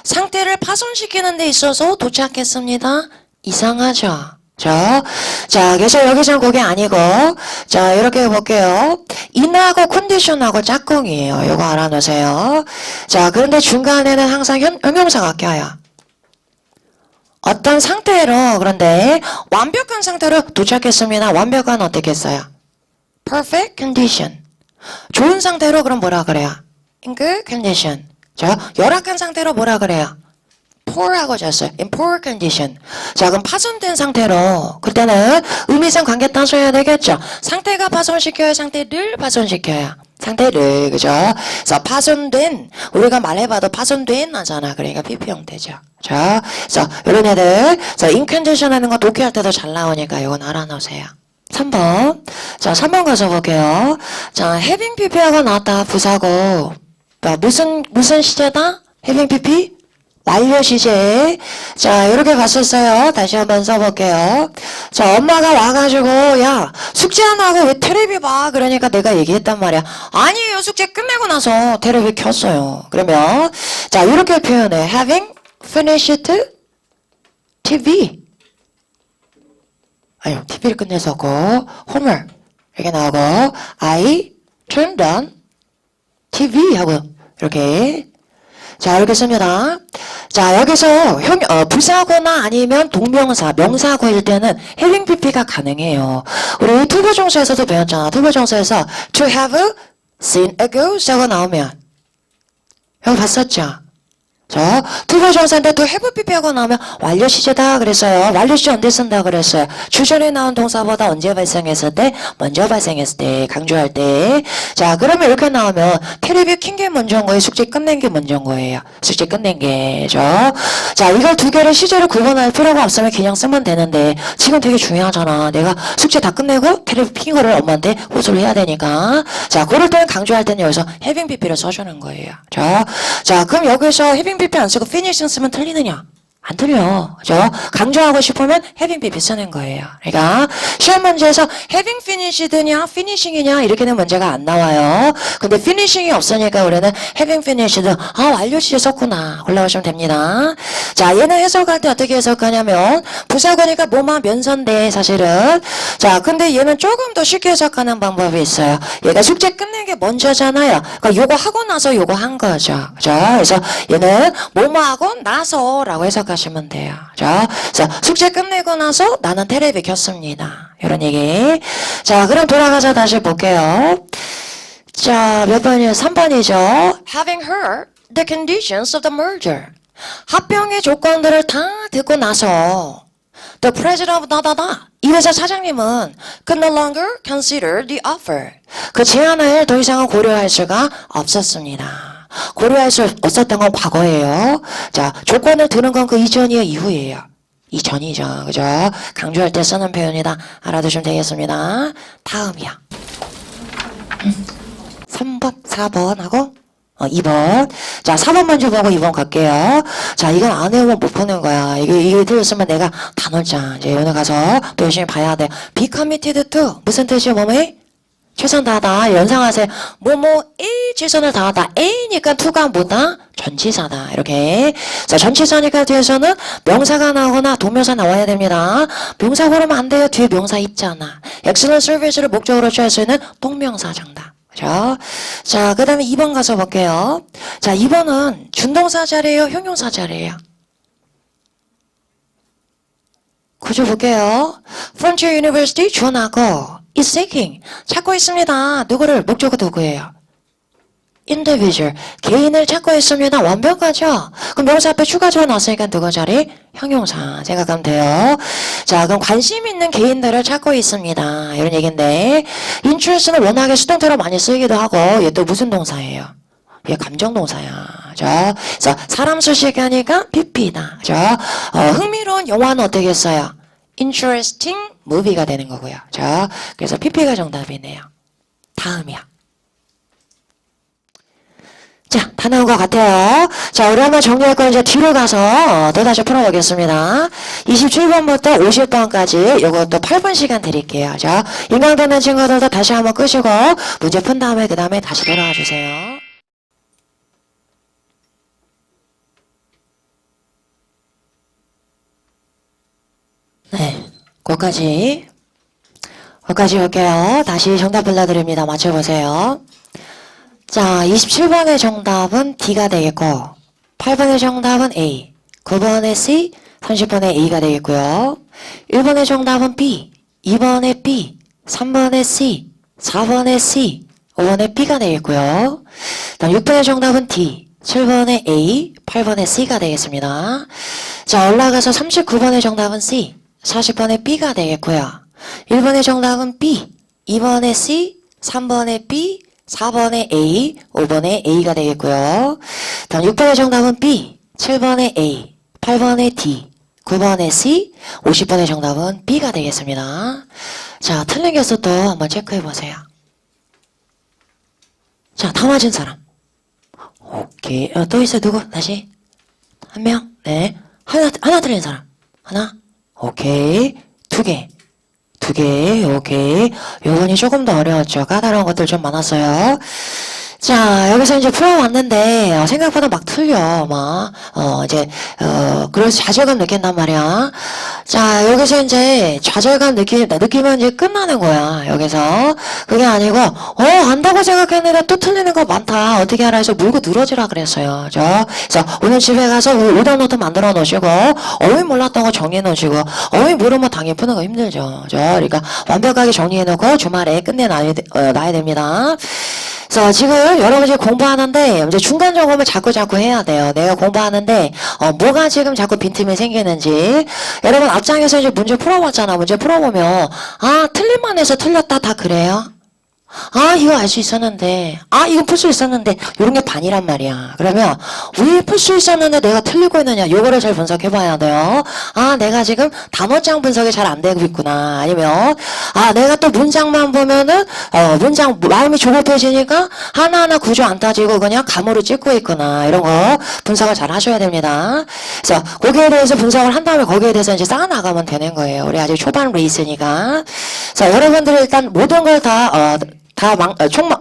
상태를 파손시키는 데 있어서 도착했습니다. 이상하죠? 자, 그래서 여기서는 그게 아니고 자, 이렇게 해볼게요. in하고 condition하고 짝꿍이에요. 요거 알아놓으세요. 자, 그런데 중간에는 항상 형용사가 껴요. 어떤 상태로, 그런데 완벽한 상태로 도착했습니다. 완벽한 어떻게 했어요? perfect condition. 좋은 상태로 그럼 뭐라 그래요? in good condition. 자, 열악한 상태로 뭐라 그래요? poor하고 졌어요. in poor condition. 자, 그럼 파손된 상태로 그때는 의미상 관계 따져야 되겠죠. 상태가 파손시켜요? 상태를 파손시켜요? 상태를, 그죠? 그래서 파손된, 우리가 말해봐도 파손된 하잖아. 그러니까 PP 형태죠. 자, 그래서 이런 애들, in condition 하는 거 독해할 때도 잘 나오니까 이건 알아놓으세요. 3번. 자, 3번 가서 볼게요. 자, having PP하고 나왔다. 부사고. 무슨 시제다? having PP? 완료 시제. 자, 이렇게 갔었어요. 다시 한번 써볼게요. 자, 엄마가 와가지고, 야, 숙제 안 하고 왜 테레비 봐? 그러니까 내가 얘기했단 말이야. 아니에요. 숙제 끝내고 나서 테레비 켰어요. 그러면, 자, 이렇게 표현해. Having finished TV. 아유, TV를 끝내서고, homework. 이렇게 나오고, I turned on TV 하고, 이렇게. 자, 이렇게 씁니다. 자, 여기서 부사거나 아니면 동명사, 명사구일 때는 having pp가 가능해요. 우리 투부정사에서도 배웠잖아. 투부정사에서 to have seen ago 라고 나오면 여기 봤었죠? 자, 투부정사인데 to have pp하고 나오면 완료 시제다 그랬어요. 완료 시제 언제 쓴다 그랬어요. 주전에 나온 동사보다 언제 발생했을 때? 먼저 발생했을 때, 강조할 때. 자, 그러면 이렇게 나오면 테레비 킨 게 먼저인 거예요? 숙제 끝낸 게 먼저인 거예요? 숙제 끝낸 게죠. 자, 이걸 두 개를 시제로 구분할 필요가 없으면 그냥 쓰면 되는데 지금 되게 중요하잖아. 내가 숙제 다 끝내고 테레비 킨 거를 엄마한테 호소를 해야 되니까. 자, 그럴 때는 강조할 때는 여기서 having pp를 써주는 거예요. 자, 그럼 여기서 having pp 안 쓰고 finishing 쓰면 틀리느냐? 안 틀려. 그죠? 강조하고 싶으면 having pp 쓰는 거예요. 그러니까 시험 문제에서 having finished냐, finishing이냐 이렇게는 문제가 안 나와요. 근데 finishing이 없으니까 우리는 having finished 완료 시제 썼구나. 올라오시면 됩니다. 자, 얘는 해석할 때 어떻게 해석하냐면 부사구니까 뭐만 면서인데 사실은. 자, 근데 얘는 조금 더 쉽게 해석하는 방법이 있어요. 얘가 숙제 끝낸 게 먼저잖아요. 그러니까 요거 하고 나서 요거 한 거죠. 그죠? 그래서 얘는 뭐뭐 하고 나서라고 해석하시면 돼요. 자, 숙제 끝내고 나서 나는 테레비 켰습니다. 이런 얘기. 자, 그럼 돌아가서 다시 볼게요. 자, 몇 번이에요? 3번이죠. Having her the conditions of the merger. 합병의 조건들을 다 듣고 나서 the president of 다다다 이 회사 사장님은 could no longer consider the offer. 그 제안을 더 이상은 고려할 수가 없었습니다. 고려할 수 없었던 건 과거예요. 자, 조건을 드는 건 그 이전이에요, 이후예요? 이전이죠. 그죠? 강조할 때 쓰는 표현이다. 알아두시면 되겠습니다. 다음이야. 3번, 4번 하고 2번. 자, 4번 먼저 보고 2번 갈게요. 자, 이건 안 외우면 못 푸는 거야. 이게 틀렸으면 내가 다 넣자. 이제 오늘 가서 또 열심히 봐야 돼. be committed to. 무슨 뜻이야, 뭐뭐? 최선 다하다. 연상하세요. A 최선을 다하다. A니까 to가 뭐다? 전치사다. 이렇게. 자, 전치사니까 뒤에서는 명사가 나오거나 동명사 나와야 됩니다. 명사 고르면 안 돼요. 뒤에 명사 있잖아. excellent service를 목적으로 취할 수 있는 동명사 정답. 그죠? 자, 그 다음에 2번 가서 볼게요. 자, 2번은 준동사 자리예요? 형용사 자리예요? 구조 볼게요. Frontier University 준하고 is seeking 찾고 있습니다. 누구를? 목적어 누구예요? individual 개인을 찾고 있습니다. 완벽하죠? 그럼 명사 앞에 추가적으로 넣었으니까 누구 자리? 형용사 생각하면 돼요. 자, 그럼 관심 있는 개인들을 찾고 있습니다. 이런 얘기인데 interest는 워낙에 수동태로 많이 쓰이기도 하고 얘 또 무슨 동사예요? 얘 감정동사야. 자, 그래서 사람 수식 하니까 PP다. 자, 흥미로운 영화는 어떻게 했어요? interesting movie가 되는 거고요. 자, 그래서 PP가 정답이네요. 다음이야. 자, 다 나온 것 같아요. 자, 우리 한번 정리할 거 이제 뒤로 가서 또 다시 풀어보겠습니다. 27번부터 50번까지 요것도 8분 시간 드릴게요. 자, 인강되는 친구들도 다시 한번 끄시고 문제 푼 다음에 그 다음에 다시 돌아와 주세요. 네, 거기까지 볼게요. 다시 정답 불러드립니다. 맞춰보세요. 자, 27번의 정답은 D가 되겠고 8번의 정답은 A, 9번의 C, 30번의 A가 되겠고요. 1번의 정답은 B, 2번의 B, 3번의 C, 4번의 C, 5번의 B가 되겠고요. 6번의 정답은 D, 7번의 A, 8번의 C가 되겠습니다. 자, 올라가서 39번의 정답은 C, 40번의 B가 되겠고요. 1번의 정답은 B, 2번의 C, 3번의 B, 4번의 A, 5번의 A가 되겠고요. 다음 6번의 정답은 B, 7번의 A, 8번의 D, 9번의 C, 50번의 정답은 B가 되겠습니다. 자, 틀린 개수도 한번 체크해보세요. 자, 다 맞은 사람. 오케이. 또 있어요. 누구? 다시. 한 명? 네. 하나 틀린 사람. 하나? 오케이. 두 개. 오케이. 요번이 조금 더 어려웠죠. 까다로운 것들 좀 많았어요. 자, 여기서 이제 풀어왔는데, 생각보다 막 틀려, 그래서 좌절감 느낀단 말이야. 자, 여기서 이제 좌절감 느끼면 이제 끝나는 거야, 여기서. 그게 아니고, 안다고 생각했는데 또 틀리는 거 많다. 어떻게 하라 해서 물고 늘어지라 그랬어요. 그래서 오늘 집에 가서 오답 노트 만들어 놓으시고, 어휘 몰랐던 거 정리해 놓으시고, 어휘 모르면 당연히 푸는 거 힘들죠. 그러니까 완벽하게 정리해 놓고 주말에 끝내놔야 됩니다. 그래서 지금 여러분 이제 공부하는데 이제 중간 점검을 자꾸 해야 돼요. 내가 공부하는데 뭐가 지금 자꾸 빈틈이 생기는지. 여러분 앞장에서 이제 문제 풀어봤잖아. 문제 풀어보면 틀린만 해서 틀렸다 다 그래요? 이거 알 수 있었는데, 이거 풀 수 있었는데, 이런 게 반이란 말이야. 그러면, 왜 풀 수 있었는데 내가 틀리고 있느냐, 요거를 잘 분석해 봐야 돼요. 내가 지금 단어장 분석이 잘 안 되고 있구나. 아니면, 내가 또 문장만 보면은, 문장, 마음이 조급해지니까, 하나하나 구조 안 따지고 그냥 감으로 찍고 있구나. 이런 거 분석을 잘 하셔야 됩니다. 그래서, 거기에 대해서 분석을 한 다음에 거기에 대해서 이제 쌓아나가면 되는 거예요. 우리 아직 초반 레이스니까. 자, 여러분들 일단 모든 걸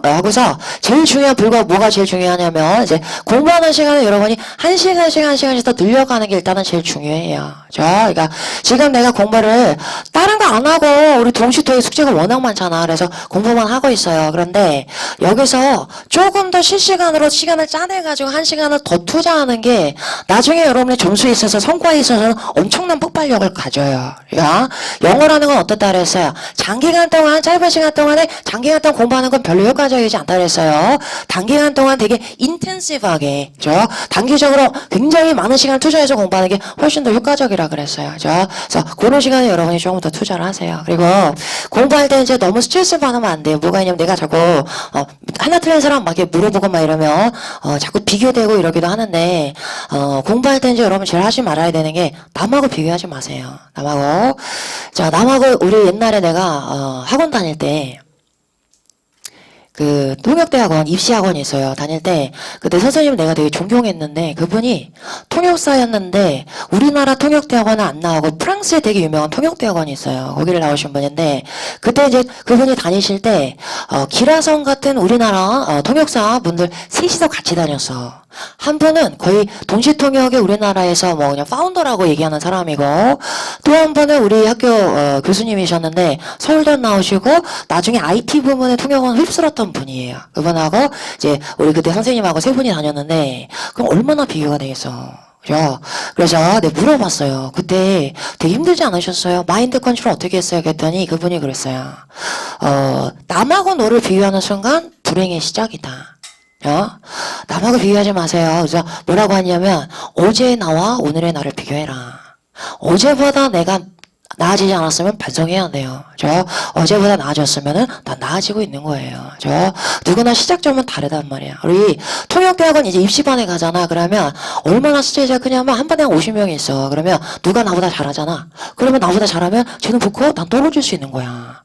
하고서 제일 중요한 불과 뭐가 제일 중요하냐면 이제 공부하는 시간을 여러분이 한 시간씩 더 늘려가는 게 일단은 제일 중요해요. 그러니까 지금 내가 공부를 다른 거 안 하고 우리 동시토의 숙제가 워낙 많잖아. 그래서 공부만 하고 있어요. 그런데 여기서 조금 더 실시간으로 시간을 짜내가지고 한 시간을 더 투자하는 게 나중에 여러분의 점수에 있어서 성과에 있어서는 엄청난 폭발력을 가져요. 그러니까 영어라는 건 어떻다 그랬어요? 짧은 시간 동안에 장기간 동안 공부하는 건 별로 효과적이지 않다 그랬어요. 단기간 동안 되게 인텐시브하게, 그죠? 단기적으로 굉장히 많은 시간을 투자해서 공부하는 게 훨씬 더 효과적이라 그랬어요. 그죠? 그래서 그런 시간에 여러분이 조금 더 투자를 하세요. 그리고 공부할 때 이제 너무 스트레스 받으면 안 돼요. 뭐가 있냐면 내가 자꾸, 하나 틀린 사람 막 이렇게 물어보고 막 이러면, 자꾸 비교되고 이러기도 하는데, 공부할 때 이제 여러분 제일 하지 말아야 되는 게 남하고 비교하지 마세요. 남하고. 자, 남하고 우리 옛날에 내가, 학원 다닐 때, 그 통역대학원 입시학원이 있어요. 다닐 때 그때 선생님 내가 되게 존경했는데 그분이 통역사였는데 우리나라 통역대학원은 안 나오고 프랑스에 되게 유명한 통역대학원이 있어요. 거기를 나오신 분인데 그때 이제 그분이 다니실 때 기라성 같은 우리나라 통역사 분들 셋이서 같이 다녔어. 한 분은 거의 동시통역의 우리나라에서 뭐 그냥 파운더라고 얘기하는 사람이고 또 한 분은 우리 학교 교수님이셨는데 서울대 나오시고 나중에 IT 부문의 통역원 휩쓸었던 분이에요. 그분하고 이제 우리 그때 선생님하고 세 분이 다녔는데 그럼 얼마나 비교가 되겠어. 그죠? 그래서 내가 물어봤어요. 그때 되게 힘들지 않으셨어요? 마인드 컨트롤 어떻게 했어요? 그랬더니 그분이 그랬어요. 남하고 너를 비교하는 순간 불행의 시작이다. 남하고 비교하지 마세요. 그래서 뭐라고 하냐면 어제의 나와 오늘의 나를 비교해라. 어제보다 내가 나아지지 않았으면 반성해야 돼요. 어제보다 나아졌으면은 난 나아지고 있는 거예요. 누구나 시작점은 다르단 말이야. 우리 통역대학원 이제 입시반에 가잖아. 그러면 얼마나 스트레스가 크냐면 한 반에 한 50명이 있어. 그러면 누가 나보다 잘하잖아. 그러면 나보다 잘하면 쟤는 붙고 난 떨어질 수 있는 거야.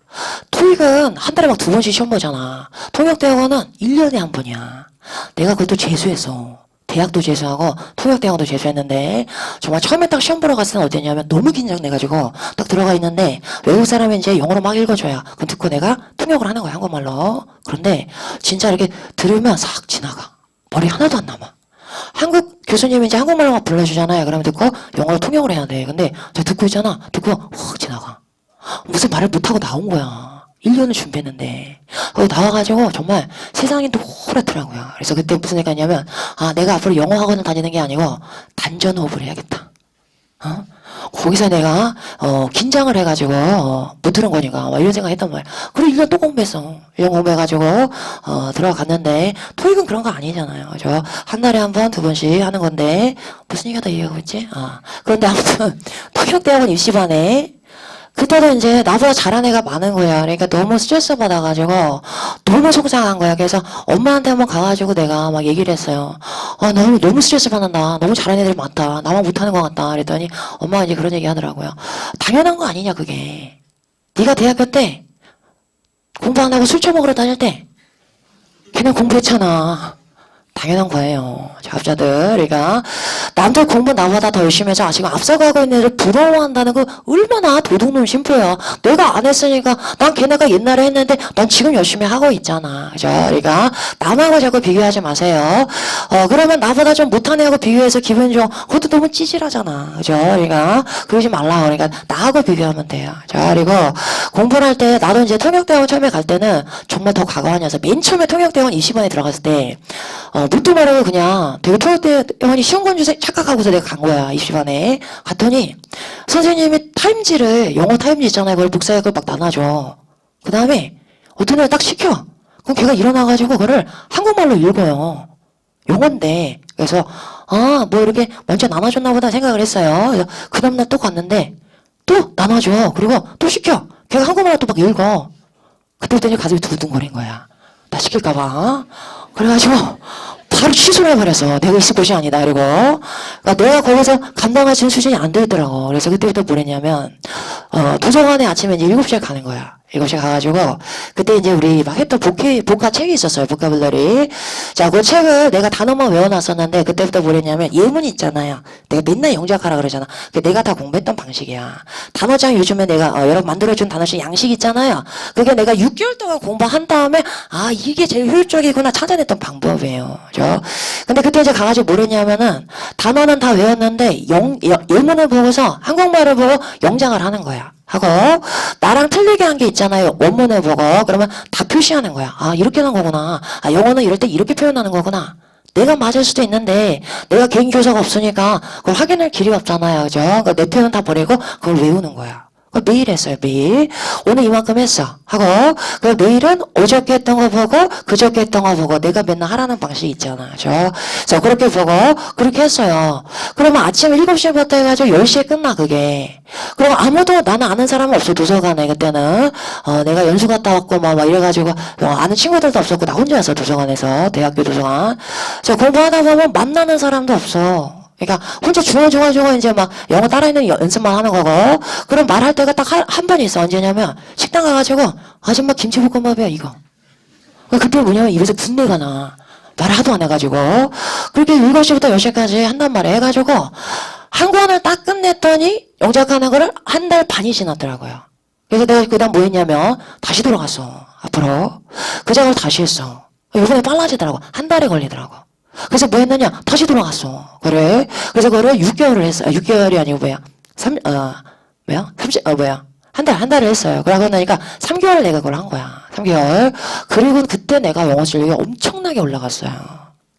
토익은 한 달에 막 2번씩 시험 보잖아. 통역대학원은 1년에 한 번이야. 내가 그것도 재수했어. 대학도 재수하고 통역대학원도 재수했는데 정말 처음에 딱 시험 보러 갔을 때는 어땠냐면 너무 긴장돼가지고 딱 들어가 있는데 외국 사람이 이제 영어로 막 읽어줘요. 그럼 듣고 내가 통역을 하는 거야, 한국말로. 그런데 진짜 이렇게 들으면 싹 지나가. 머리 하나도 안 남아. 한국 교수님이 이제 한국말로 막 불러주잖아요. 그러면 듣고 영어로 통역을 해야 돼. 근데 저 듣고 있잖아. 듣고 확 지나가. 무슨 말을 못하고 나온 거야. 1년을 준비했는데 거기 나와가지고 정말 세상이 노랗더라고요. 그래서 그때 무슨 생각이냐면 내가 앞으로 영어 학원을 다니는 게 아니고 단전 호흡을 해야겠다. 거기서 내가 긴장을 해가지고 못 들은 거니까 막 이런 생각했단 말이야. 그리고 1년 또 공부했어. 1년 공부해가지고 들어갔는데 토익은 그런 거 아니잖아요. 한 달에 한 번, 두 번씩 하는 건데 무슨 얘기가 다 얘기하고 있지? 그런데 아무튼 통역대학원 입시반에 그때도 이제 나보다 잘한 애가 많은 거야. 그러니까 너무 스트레스 받아가지고 너무 속상한 거야. 그래서 엄마한테 한번 가가지고 내가 막 얘기를 했어요. 너무 스트레스 받는다. 너무 잘하는 애들 많다. 나만 못하는 것 같다. 그랬더니 엄마가 이제 그런 얘기 하더라고요. 당연한 거 아니냐 그게. 네가 대학교 때 공부 안 하고 술 처먹으러 다닐 때 걔는 공부했잖아. 당연한 거예요. 작업자들. 그러니까 남들 공부 나보다 더 열심히 해서 지금 앞서가고 있는 애들 부러워한다는 거 얼마나 도둑놈 심보야. 내가 안 했으니까 난 걔네가 옛날에 했는데 넌 지금 열심히 하고 있잖아. 그죠? 그러니까 남하고 자꾸 비교하지 마세요. 그러면 나보다 좀 못한 애하고 비교해서 기분 좋아. 그것도 너무 찌질하잖아. 그죠? 그러니까 그러지 말라. 그러니까 나하고 비교하면 돼요. 자, 그리고 공부를 할 때 나도 이제 통역대학원 처음에 갈 때는 정말 더 과거하냐서 맨 처음에 통역대학원 20반에 들어갔을 때 묻도 말하고 그냥 되게 통역대학원이 쉬운 건 줄 착각하고서 내가 간 거야. 입시반에 갔더니 선생님이 타임지를 영어 타임지 있잖아요. 그걸 복사해 그걸 막 나눠줘. 그 다음에 어떤 애를 딱 시켜. 그럼 걔가 일어나가지고 그거를 한국말로 읽어요. 영어인데. 그래서 뭐 이렇게 먼저 나눠줬나 보다 생각을 했어요. 그래서 그 다음날 또 갔는데 또 나눠줘. 그리고 또 시켜. 걔가 한국말로 또 막 읽어. 그때부터 이제 가슴이 두근거린 거야. 나 시킬까봐. 그래가지고 바로 취소를 해버렸어. 내가 있을 곳이 아니다. 그리고 그러니까 내가 거기서 감당할 수 있는 수준이 안 되더라고. 그래서 그때부터 뭘 했냐면 도서관에 아침에 이제 7시에 가는 거야. 7시에 가가지고 그때 이제 우리 막 했던 복화 책이 있었어요. 보카블러리. 자, 그 책을 내가 단어만 외워놨었는데 그때부터 뭘 했냐면 예문이 있잖아요. 내가 맨날 영작하라 그러잖아. 내가 다 공부했던 방식이야. 단어장 요즘에 내가 여러분 만들어준 단어장 양식 있잖아요. 그게 내가 6개월 동안 공부한 다음에 이게 제일 효율적이구나 찾아냈던 방법이에요. 그죠? 근데 그때 이제 가가지고 뭘 했냐면은 단어는 다 외웠는데 예문을 보고서 한국말을 보고 영작을 하는 거야. 하고 나랑 틀리게 한 게 있잖아요. 원문을 보고 그러면 다 표시하는 거야. 이렇게 하는 거구나. 영어는 이럴 때 이렇게 표현하는 거구나. 내가 맞을 수도 있는데 내가 개인 교사가 없으니까 그걸 확인할 길이 없잖아요. 그죠? 그러니까 내 표현 다 버리고 그걸 외우는 거야. 매일 했어요, 매일. 오늘 이만큼 했어. 하고, 그 내일은 어저께 했던 거 보고, 그저께 했던 거 보고, 내가 맨날 하라는 방식이 있잖아. 그래서 그렇게 보고, 그렇게 했어요. 그러면 아침 7시부터 해가지고 10시에 끝나, 그게. 그럼 아무도, 나는 아는 사람은 없어, 도서관에, 그때는. 내가 연수 갔다 왔고, 막 이래가지고, 아는 친구들도 없었고, 나 혼자였어, 도서관에서. 대학교 도서관. 저 공부하다 보면 만나는 사람도 없어. 그러니까 혼자 중얼중얼 이제 막 영어 따라하는 연습만 하는 거고 그럼 말할 때가 딱 한 번 있어. 언제냐면 식당 가가지고 아줌마 김치볶음밥이야 이거. 그때 뭐냐면 입에서 분내가 나. 말을 하도 안 해가지고 그렇게 7시부터 10시까지 한단 말이야 해가지고 한 권을 딱 끝냈더니 영작하는 거를 한 달 반이 지났더라고요. 그래서 내가 그 다음 뭐 했냐면 다시 돌아갔어. 앞으로 그 작업을 다시 했어. 이번에 빨라지더라고. 한 달에 걸리더라고. 그래서 뭐 했느냐? 다시 돌아갔어. 그래. 그래서 그거를 6개월을 했어. 6개월이 아니고 뭐야? 한 달을 했어요. 그러고 나니까 3개월 내가 그걸 한 거야. 3개월. 그리고 그때 내가 영어 실력이 엄청나게 올라갔어요.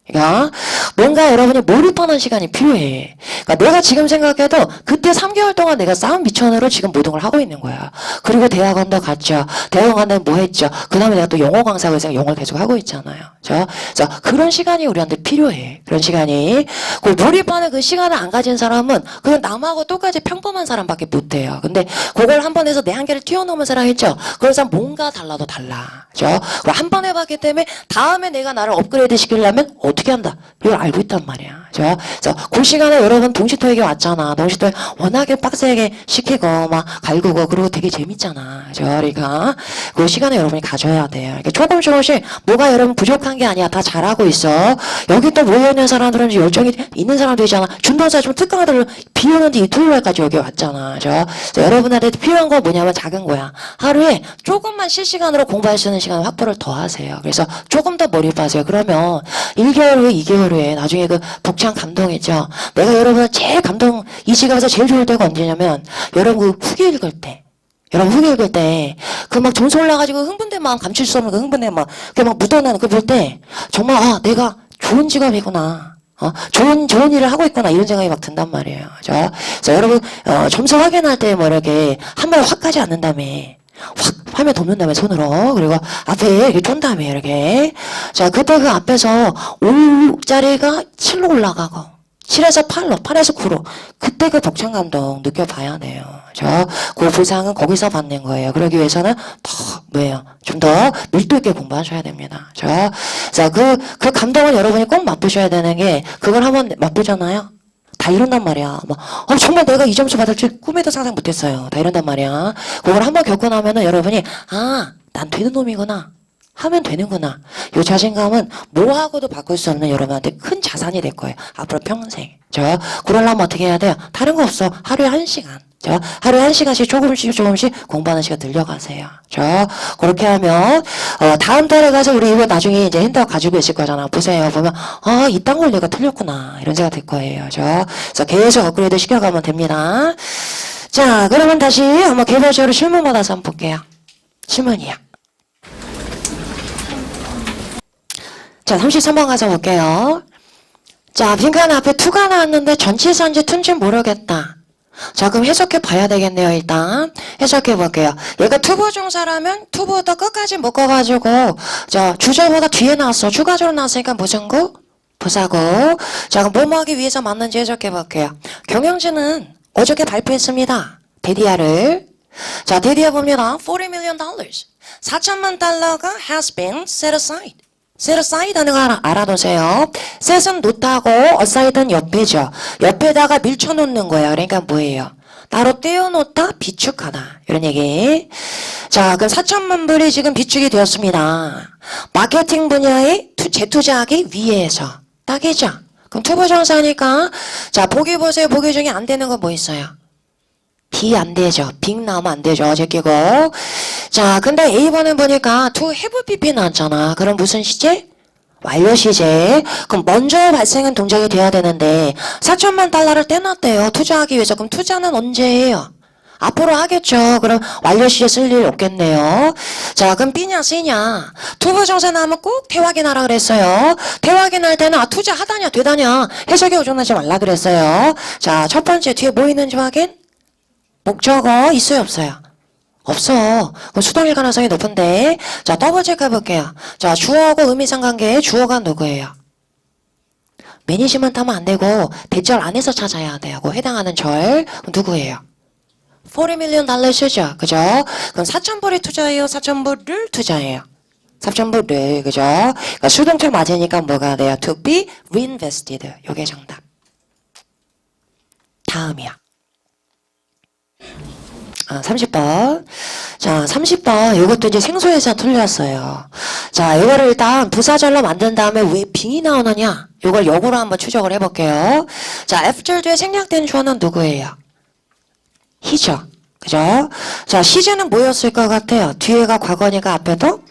그러니까 뭔가 여러분이 몰입하는 시간이 필요해. 그러니까 내가 지금 생각해도 그때 3개월 동안 내가 싸움 미천으로 지금 모든 걸 하고 있는 거야. 그리고 대학원도 갔죠. 대학원 갔는데 뭐 했죠. 그 다음에 내가 또 영어 강사고 해서 영어를 계속 하고 있잖아요. 그래서 그런 시간이 우리한테 필요해. 그런 시간이. 그 몰입하는 그 시간을 안 가진 사람은 그건 남하고 똑같이 평범한 사람밖에 못해요. 근데 그걸 한 번 해서 내 한계를 뛰어넘은 사람 있죠. 그런 사람 뭔가 달라도 달라. 그죠? 한 번 해봤기 때문에 다음에 내가 나를 업그레이드 시키려면 어떻게 한다? 이걸 알고 있단 말이야. 그죠? 그래서 그 시간에 여러분 동시토익에 왔잖아. 동시토익 워낙에 빡세게 시키고 막 갈구고 그리고 되게 재밌잖아. 그죠? 그러니까 그 시간에 여러분이 가져야 돼요. 그러니까 조금씩 뭐가 여러분 부족한 게 아니야. 다 잘하고 있어. 여기 또 모여있는 사람들은 열정이 있는 사람도 있잖아. 준도사 좀 특강들 비 오는데 이 토요일까지 여기 왔잖아. 그죠? 그래서 여러분한테 필요한 건 뭐냐면 작은 거야. 하루에 조금만 실시간으로 공부할 수 있는 시간 확보를 더 하세요. 그래서 조금 더 몰입하세요. 그러면 1개월 후에 2개월 후에 나중에 그 벅찬 감동 있죠. 내가 여러분 제일 감동 이 시간에서 제일 좋을 때가 언제냐면 여러분 그 후기 읽을 때. 여러분 후기 읽을 때 그 막 점수 올라가지고 흥분된 마음 감출 수 없는 그 흥분된 마음 그 막 묻어나는 그거 볼 때 정말 내가 좋은 직업이구나. 좋은 일을 하고 있구나 이런 생각이 막 든단 말이에요. 그래서 여러분 점수 확인할 때 뭐 이렇게 한 번에 확 가지 않는 다음에 확 화면 덮는 다음에 손으로 그리고 앞에 이렇게 쫀 다음에 이렇게 자 그때 그 앞에서 5자리가 7로 올라가고 7에서 8로 8에서 9로 그때 그 벅찬 감동 느껴봐야 돼요. 그 보상은 거기서 받는 거예요. 그러기 위해서는 더 뭐예요? 좀 더 밀도 있게 공부하셔야 됩니다. 자 그 감동을 여러분이 꼭 맛보셔야 되는 게 그걸 한번 맛보잖아요. 다 이런단 말이야. 정말 내가 이 점수 받을 줄 꿈에도 상상 못했어요. 다 이런단 말이야. 그걸 한번 겪고 나면은 여러분이 난 되는 놈이구나. 하면 되는구나. 이 자신감은 뭐하고도 바꿀 수 없는 여러분한테 큰 자산이 될 거예요. 앞으로 평생. 그러려면 어떻게 해야 돼요? 다른 거 없어. 하루에 1시간. 하루에 1시간씩 조금씩 공부하는 시간 늘려가세요. 그렇게 하면, 다음 달에 가서 우리 이거 나중에 이제 핸드폰 가지고 있을 거잖아. 보세요. 보면, 이딴 걸 내가 틀렸구나. 이런 생각 들 거예요. 그래서 계속 업그레이드 시켜가면 됩니다. 자, 그러면 다시 한번 개별적으로 실문 받아서 한번 볼게요. 실문이야. 자, 33번 가서 볼게요. 자, 빈칸 앞에 투가 나왔는데 전치사인지 투인지 모르겠다. 자, 그럼 해석해 봐야 되겠네요. 일단 해석해 볼게요. 얘가 투부정사라면 투부터 끝까지 묶어가지고 자 주절보다 뒤에 나왔어. 추가적으로 나왔으니까 무슨 구? 부사구. 자, 그럼 뭐뭐 하기 위해서 맞는지 해석해 볼게요. 경영진은 어저께 발표했습니다. 데디아를. 자, 데디아 봅니다. $40 million. 4천만 달러가 has been set aside. set aside 하는 거 알아두세요. set은 놓다고 aside는 옆에죠. 옆에다가 밀쳐놓는 거예요. 그러니까 뭐예요? 따로 떼어놓다, 비축하다. 이런 얘기. 자, 그럼 4천만 불이 지금 비축이 되었습니다. 마케팅 분야에 재투자하기 위해서. 딱이죠? 그럼 투부정사니까 자, 보기 보세요. 보기 중에 안 되는 거 뭐 있어요? B 안 되죠. 빅 나오면 안 되죠. 제끼고. 자, 근데 A번은 보니까 to have PP 나왔잖아. 그럼 무슨 시제? 완료 시제. 그럼 먼저 발생한 동작이 돼야 되는데 4천만 달러를 떼놨대요. 투자하기 위해서. 그럼 투자는 언제 해요? 앞으로 하겠죠. 그럼 완료 시제 쓸 일 없겠네요. 자, 그럼 B냐 C냐? 투부정사 나오면 꼭 대확인하라 그랬어요. 대확인할 때는 투자 하다냐 되다냐 해석에 오전하지 말라 그랬어요. 자, 첫 번째 뒤에 뭐 있는지 확인? 목적어 있어요, 없어요? 없어. 그럼 수동일 가능성이 높은데. 자, 더블 체크해 볼게요. 자, 주어하고 의미상관계의 주어가 누구예요? 매니지먼트 하면 안 되고 대절 안에서 찾아야 되고 해당하는 절 누구예요? $40 million 쓰죠. 그죠? 그럼 4,000불이 투자해요? 4,000불을 투자해요? 4,000불을. 그죠? 그러니까 수동태 맞으니까 뭐가 돼요? To be reinvested. 요게 정답. 다음이야. 30번. 자, 30번. 요것도 이제 생소해서 틀렸어요. 자, 요거를 일단 부사절로 만든 다음에 왜 빙이 나오느냐? 요걸 역으로 한번 추적을 해볼게요. 자, F절 뒤에 생략된 주어는 누구예요? he죠. 그죠? 자, 시제는 뭐였을 것 같아요? 뒤에가 과거니까 앞에도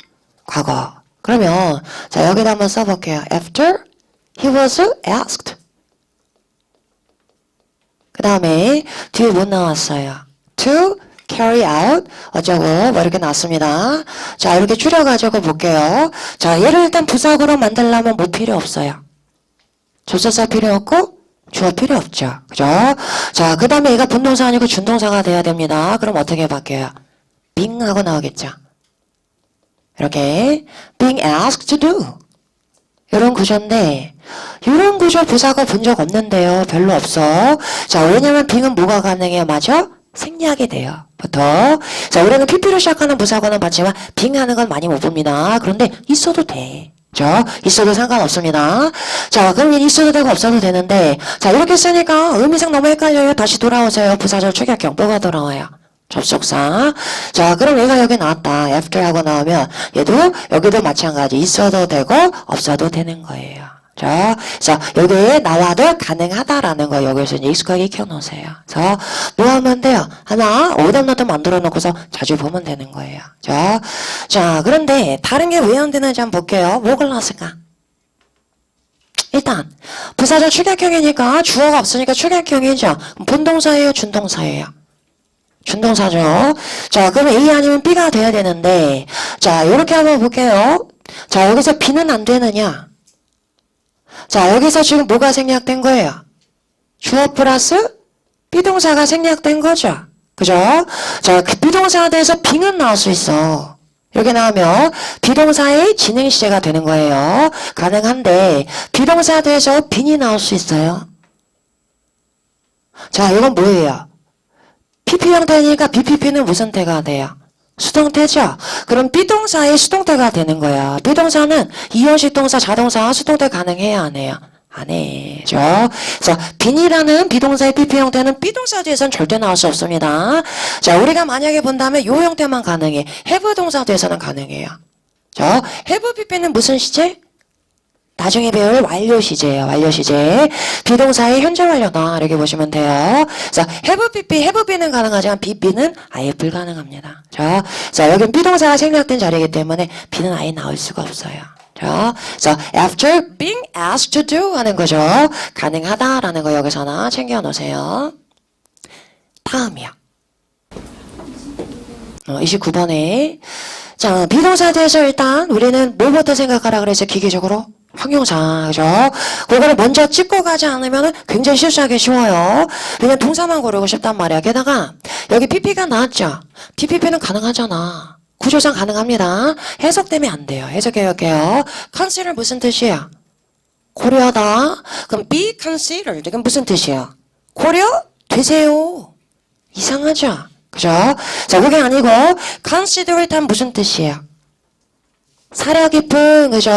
과거. 그러면, 자, 여기다 한번 써볼게요. After he was asked. 그 다음에 뒤에 뭐 나왔어요? To carry out 어쩌고 뭐 이렇게 나왔습니다. 자, 이렇게 줄여가지고 볼게요. 자, 얘를 일단 부사구로 만들려면 뭐 필요 없어요? 조사사 필요 없고 주어 필요 없죠. 그죠? 자, 그 다음에 얘가 분동사 아니고 준동사가 돼야 됩니다. 그럼 어떻게 바뀌어요? being 하고 나오겠죠. 이렇게 being asked to do 이런 구조인데 이런 구조 부사가 본 적 없는데요. 별로 없어. 자, 왜냐면 being은 뭐가 가능해요? 맞아? 생략이 돼요. 보통. 자, 우리는 PP로 시작하는 부사고는 봤지만 being 하는 건 많이 못 봅니다. 그런데 있어도 돼. 그죠? 있어도 상관없습니다. 자, 그러면 있어도 되고 없어도 되는데 자, 이렇게 쓰니까 의미상 너무 헷갈려요. 다시 돌아오세요. 부사절 축약형 뭐가 돌아와요? 접속사. 자, 그럼 얘가 여기 나왔다. after 하고 나오면 얘도 여기도 마찬가지. 있어도 되고 없어도 되는 거예요. 자, 여기에 나와도 가능하다라는 거 여기서 이제 익숙하게 익혀놓으세요. 자, 뭐 하면 돼요? 하나, 오답노트 만들어 놓고서 자주 보면 되는 거예요. 자, 그런데 다른 게 왜 안 되는지 한번 볼게요. 뭐 골랐을까? 일단, 부사절 축약형이니까 주어가 없으니까 축약형이죠. 본동사예요? 준동사예요? 준동사죠. 자, 그럼 A 아니면 B가 돼야 되는데, 자, 요렇게 한번 볼게요. 자, 여기서 B는 안 되느냐? 자, 여기서 지금 뭐가 생략된 거예요? 주어 플러스 비동사가 생략된 거죠. 그죠? 자, 그 비동사에 대해서 being은 나올 수 있어. 이렇게 나오면 비동사의 진행 시제가 되는 거예요. 가능한데 비동사에 대해서 being이 나올 수 있어요. 자, 이건 뭐예요? PP 형태니까 BPP는 무슨 태가 돼요? 수동태죠. 그럼 비동사의 수동태가 되는 거야. 비동사는 이형식 동사, 자동사, 수동태 가능해야 안 해요? 안 해죠. 그래서 빈이라는 비동사의 PP 형태는 비동사 뒤에서는 절대 나올 수 없습니다. 자, 우리가 만약에 본다면 요 형태만 가능해. have 동사 뒤에서는 가능해요. 자, have PP는 무슨 시제? 나중에 배울 완료 시제예요. 완료 시제. 비동사의 현재 완료다. 이렇게 보시면 돼요. 자, have PP, have be는 가능하지만 BB는 아예 불가능합니다. 자, 여긴 비동사가 생략된 자리이기 때문에 B는 아예 나올 수가 없어요. 자, after being asked to do 하는 거죠. 가능하다라는 거 여기서 하나 챙겨 놓으세요. 다음이야. 29번에. 자, 비동사에 대해서 일단 우리는 뭐부터 생각하라 그랬어요? 기계적으로? 형용사, 그죠? 그거를 먼저 찍고 가지 않으면 굉장히 실수하기 쉬워요. 그냥 동사만 고르고 싶단 말이야. 게다가 여기 PP가 나왔죠? PPP는 가능하잖아. 구조상 가능합니다. 해석되면 안 돼요. 해석해볼게요. consider 무슨 뜻이에요? 고려하다. 그럼 be considered 이건 무슨 뜻이에요? 고려 되세요. 이상하죠? 그죠? 자, 그게 아니고 considerate 하면 무슨 뜻이에요? 사려 깊은, 그죠?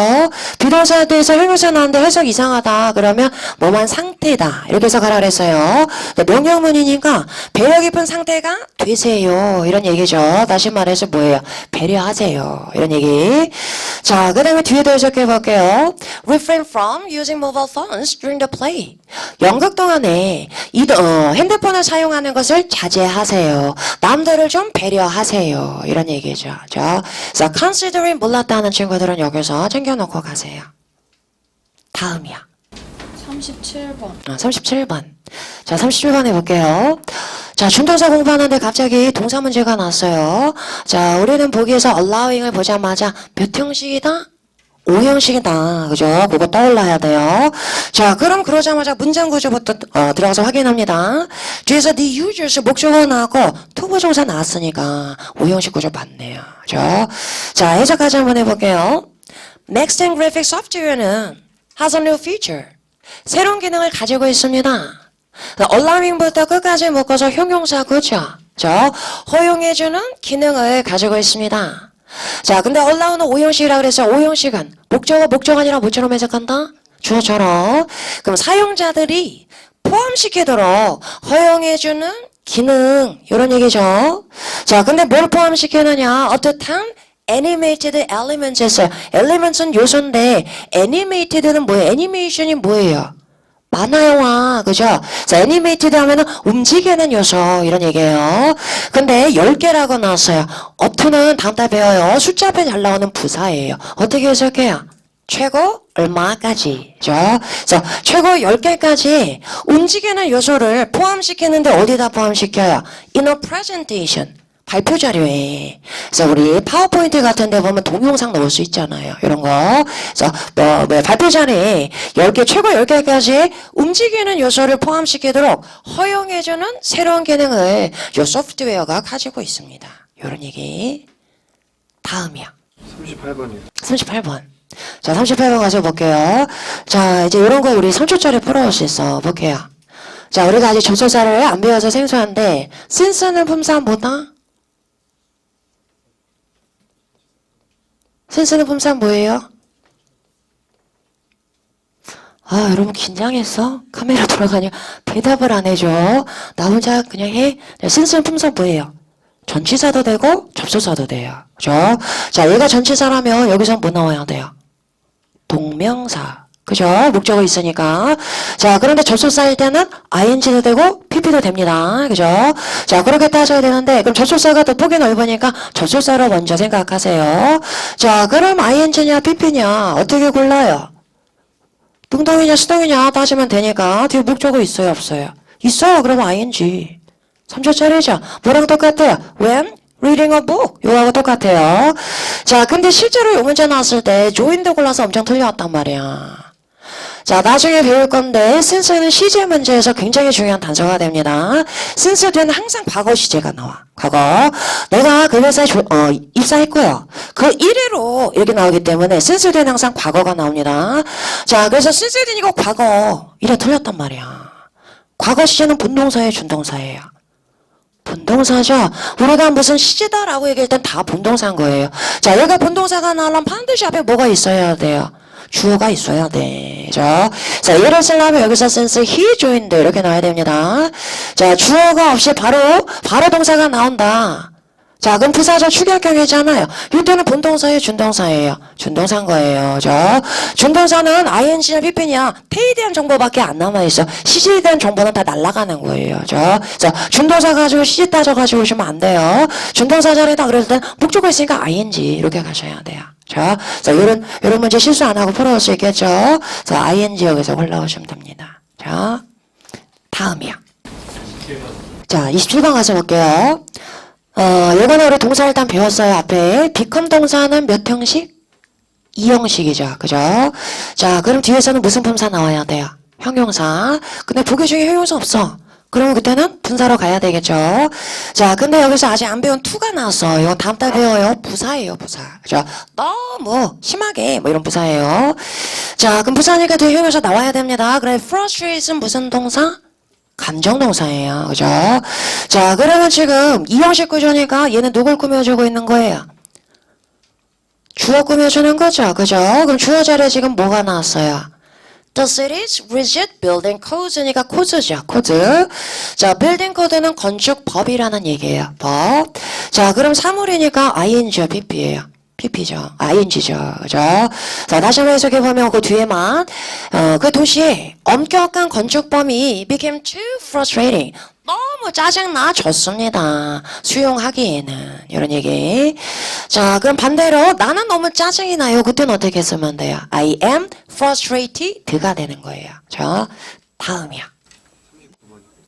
비동사에 대해서 형용사 나왔는데 해석 이상하다. 그러면 뭐만 상태다. 이렇게 해석하라 그랬어요. 명령문이니까 배려 깊은 상태가 되세요. 이런 얘기죠. 다시 말해서 뭐예요? 배려하세요. 이런 얘기. 자, 그 다음에 뒤에도 해석해 볼게요. Refrain from using mobile phones during the play. 연극 동안에 핸드폰을 사용하는 것을 자제하세요. 남들을 좀 배려하세요. 이런 얘기죠. 자, considering 몰랐다는 친구들은 여기서 챙겨놓고 가세요. 다음이야. 37번. 37번. 자, 37번 해볼게요. 자, 준동사 공부하는데 갑자기 동사 문제가 났어요. 자, 우리는 보기에서 allowing을 보자마자 몇 형식이다? 오형식이다. 그죠? 그거 떠올라야 돼요. 자, 그럼 그러자마자 문장 구조부터 들어가서 확인합니다. 뒤에서 the users 목적어 나왔고 투부정사 나왔으니까 오형식 구조 맞네요. 그죠? 자, 해석까지 한번 해볼게요. Next and Graphic Software는 has a new feature. 새로운 기능을 가지고 있습니다. allowing부터 끝까지 묶어서 형용사 구조. 허용해주는 기능을 가지고 있습니다. 자, 근데 allow는 오형식이라 그랬어요. 오형식은 목적어 아니라 뭐처럼 해석한다? 주어처럼. 그럼 사용자들이 포함시키도록 허용해주는 기능 이런 얘기죠. 자, 근데 뭘 포함시키느냐? 어떻한 animated elements 했어요. elements는 요소인데 animated는 뭐예요? 애니메이션이 뭐예요? 만화영화, 그죠? 자, 애니메이티드 하면은 움직이는 요소, 이런 얘기예요. 근데 10개라고 나왔어요. up는 다음 달 배워요. 숫자 앞에 잘 나오는 부사예요. 어떻게 해석해요? 최고 얼마까지, 그죠? 자, 최고 10개까지 움직이는 요소를 포함시키는데 어디다 포함시켜요? In a presentation. 발표 자료에. 그래서 우리 파워포인트 같은 데 보면 동영상 넣을 수 있잖아요. 이런 거. 그래서 발표 자료에 10개, 최고 10개까지 움직이는 요소를 포함시키도록 허용해주는 새로운 기능을 이 소프트웨어가 가지고 있습니다. 이런 얘기. 다음이요. 38번이요. 38번. 자, 38번 가서 볼게요. 자, 이제 이런 거 우리 3초짜리 풀어올 수 있어. 볼게요. 자, 우리가 아직 접속사를 안 배워서 생소한데, since는 품사 뭐다? since는 품사 뭐예요? 아, 여러분 긴장했어? 카메라 돌아가냐? 대답을 안 해줘. 나 혼자 그냥 해. since는 품사 뭐예요? 전치사도 되고 접속사도 돼요. 그죠? 자, 얘가 전치사라면 여기서 뭐 나와야 돼요? 동명사. 그죠? 목적어 있으니까. 자, 그런데 접속사일 때는 ing도 되고 pp도 됩니다. 그죠? 자, 그렇게 따져야 되는데 그럼 접속사가 더 폭이 넓으니까 접속사로 먼저 생각하세요. 자, 그럼 ing냐 pp냐 어떻게 골라요? 능동이냐 수동이냐 따지면 되니까 뒤에 목적어 있어요 없어요? 있어요. 그럼 ing. 3초짜리죠. 뭐랑 똑같아요? When reading a book. 요거하고 똑같아요. 자, 근데 실제로 요 문제 나왔을 때 join도 골라서 엄청 틀려왔단 말이야. 자, 나중에 배울 건데 since는 시제 문제에서 굉장히 중요한 단서가 됩니다. since 뒤에는 항상 과거 시제가 나와. 과거. 내가 그 회사에 입사했고요. 그 이래로 이렇게 나오기 때문에 since 뒤에는 항상 과거가 나옵니다. 자, 그래서 since 뒤는 이거 과거. 이래 틀렸단 말이야. 과거 시제는 분동사예요, 준동사예요? 분동사죠. 우리가 무슨 시제다라고 얘기할 땐 다 분동사인 거예요. 자, 얘가 분동사가 나오려면 반드시 앞에 뭐가 있어야 돼요? 주어가 있어야 돼. 자, 예를 쓰려면 여기서 since he joined 이렇게 나와야 됩니다. 자, 주어가 없이 바로 동사가 나온다. 자, 그럼 부사적 축약형이잖아요. 이때는 분동사예요, 준동사예요? 준동사인 거예요. 자, 준동사는 ing냐 pp냐 태에 대한 정보밖에 안 남아있어. 시제에 대한 정보는 다 날아가는 거예요. 자, 준동사 가지고 시제 따져가지고 오시면 안 돼요. 준동사 자리다 그럴 땐 목적어 있으니까 ing 이렇게 가셔야 돼요. 자, 이런 문제 실수 안 하고 풀어올 수 있겠죠? 자, ing 여기서 올라오시면 됩니다. 자, 다음이요. 자, 27번 가서 볼게요. 요거는 우리 동사 일단 배웠어요, 앞에. become 동사는 몇 형식? 2형식이죠. 그죠? 자, 그럼 뒤에서는 무슨 품사 나와야 돼요? 형용사. 근데 보기 중에 형용사 없어. 그러면 그때는 분사로 가야 되겠죠. 자, 근데 여기서 아직 안 배운 to가 나왔어. 이거 다음 달 배워요. 부사예요, 부사. 그죠? 너무 심하게 뭐 이런 부사예요. 자, 그럼 부사니까 뒤에 형용사 나와야 됩니다. 그래, frustrate은 무슨 동사? 감정동사예요. 그죠? 자, 그러면 지금 이형식 구조니까 얘는 누굴 꾸며주고 있는 거예요? 주어 꾸며주는 거죠. 그죠? 그럼 주어 자리에 지금 뭐가 나왔어요? The city's rigid building codes니까 코드죠. 코드. 자, building code는 건축법이라는 얘기예요. 법. 자, 그럼 사물이니까 ing요, pp예요. pp죠. ing죠. 그죠? 자, 다시 한번 해석해보면 그 뒤에만, 그 도시에 엄격한 건축범이 became too frustrating. 너무 짜증나 졌습니다. 수용하기에는. 이런 얘기. 자, 그럼 반대로 나는 너무 짜증이 나요. 그때는 어떻게 쓰면 돼요? I am frustrated가 되는 거예요. 자, 다음이요.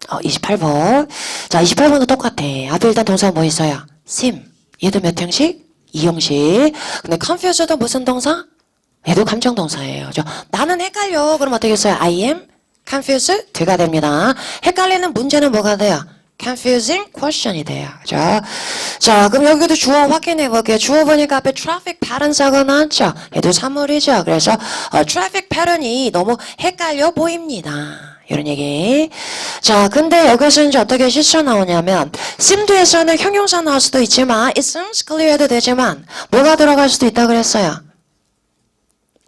28번. 자, 28번도 똑같아. 앞에 일단 동사 뭐 있어요? seem. 얘도 몇 형식? 2형식. 근데 confused도 무슨 동사? 얘도 감정동사예요. 나는 헷갈려. 그럼 어떻게 써요? I am confused? 돼가 됩니다. 헷갈리는 문제는 뭐가 돼요? confusing question이 돼요. 자, 그럼 여기도 주어 확인해 볼게요. 주어 보니까 앞에 traffic pattern사가 나왔죠? 얘도 사물이죠. 그래서 traffic pattern이 너무 헷갈려 보입니다. 이런 얘기. 자, 근데 여기서 이제 어떻게 실수 나오냐면 seemed에서는 형용사 나올 수도 있지만 it seems clear 해도 되지만 뭐가 들어갈 수도 있다 그랬어요?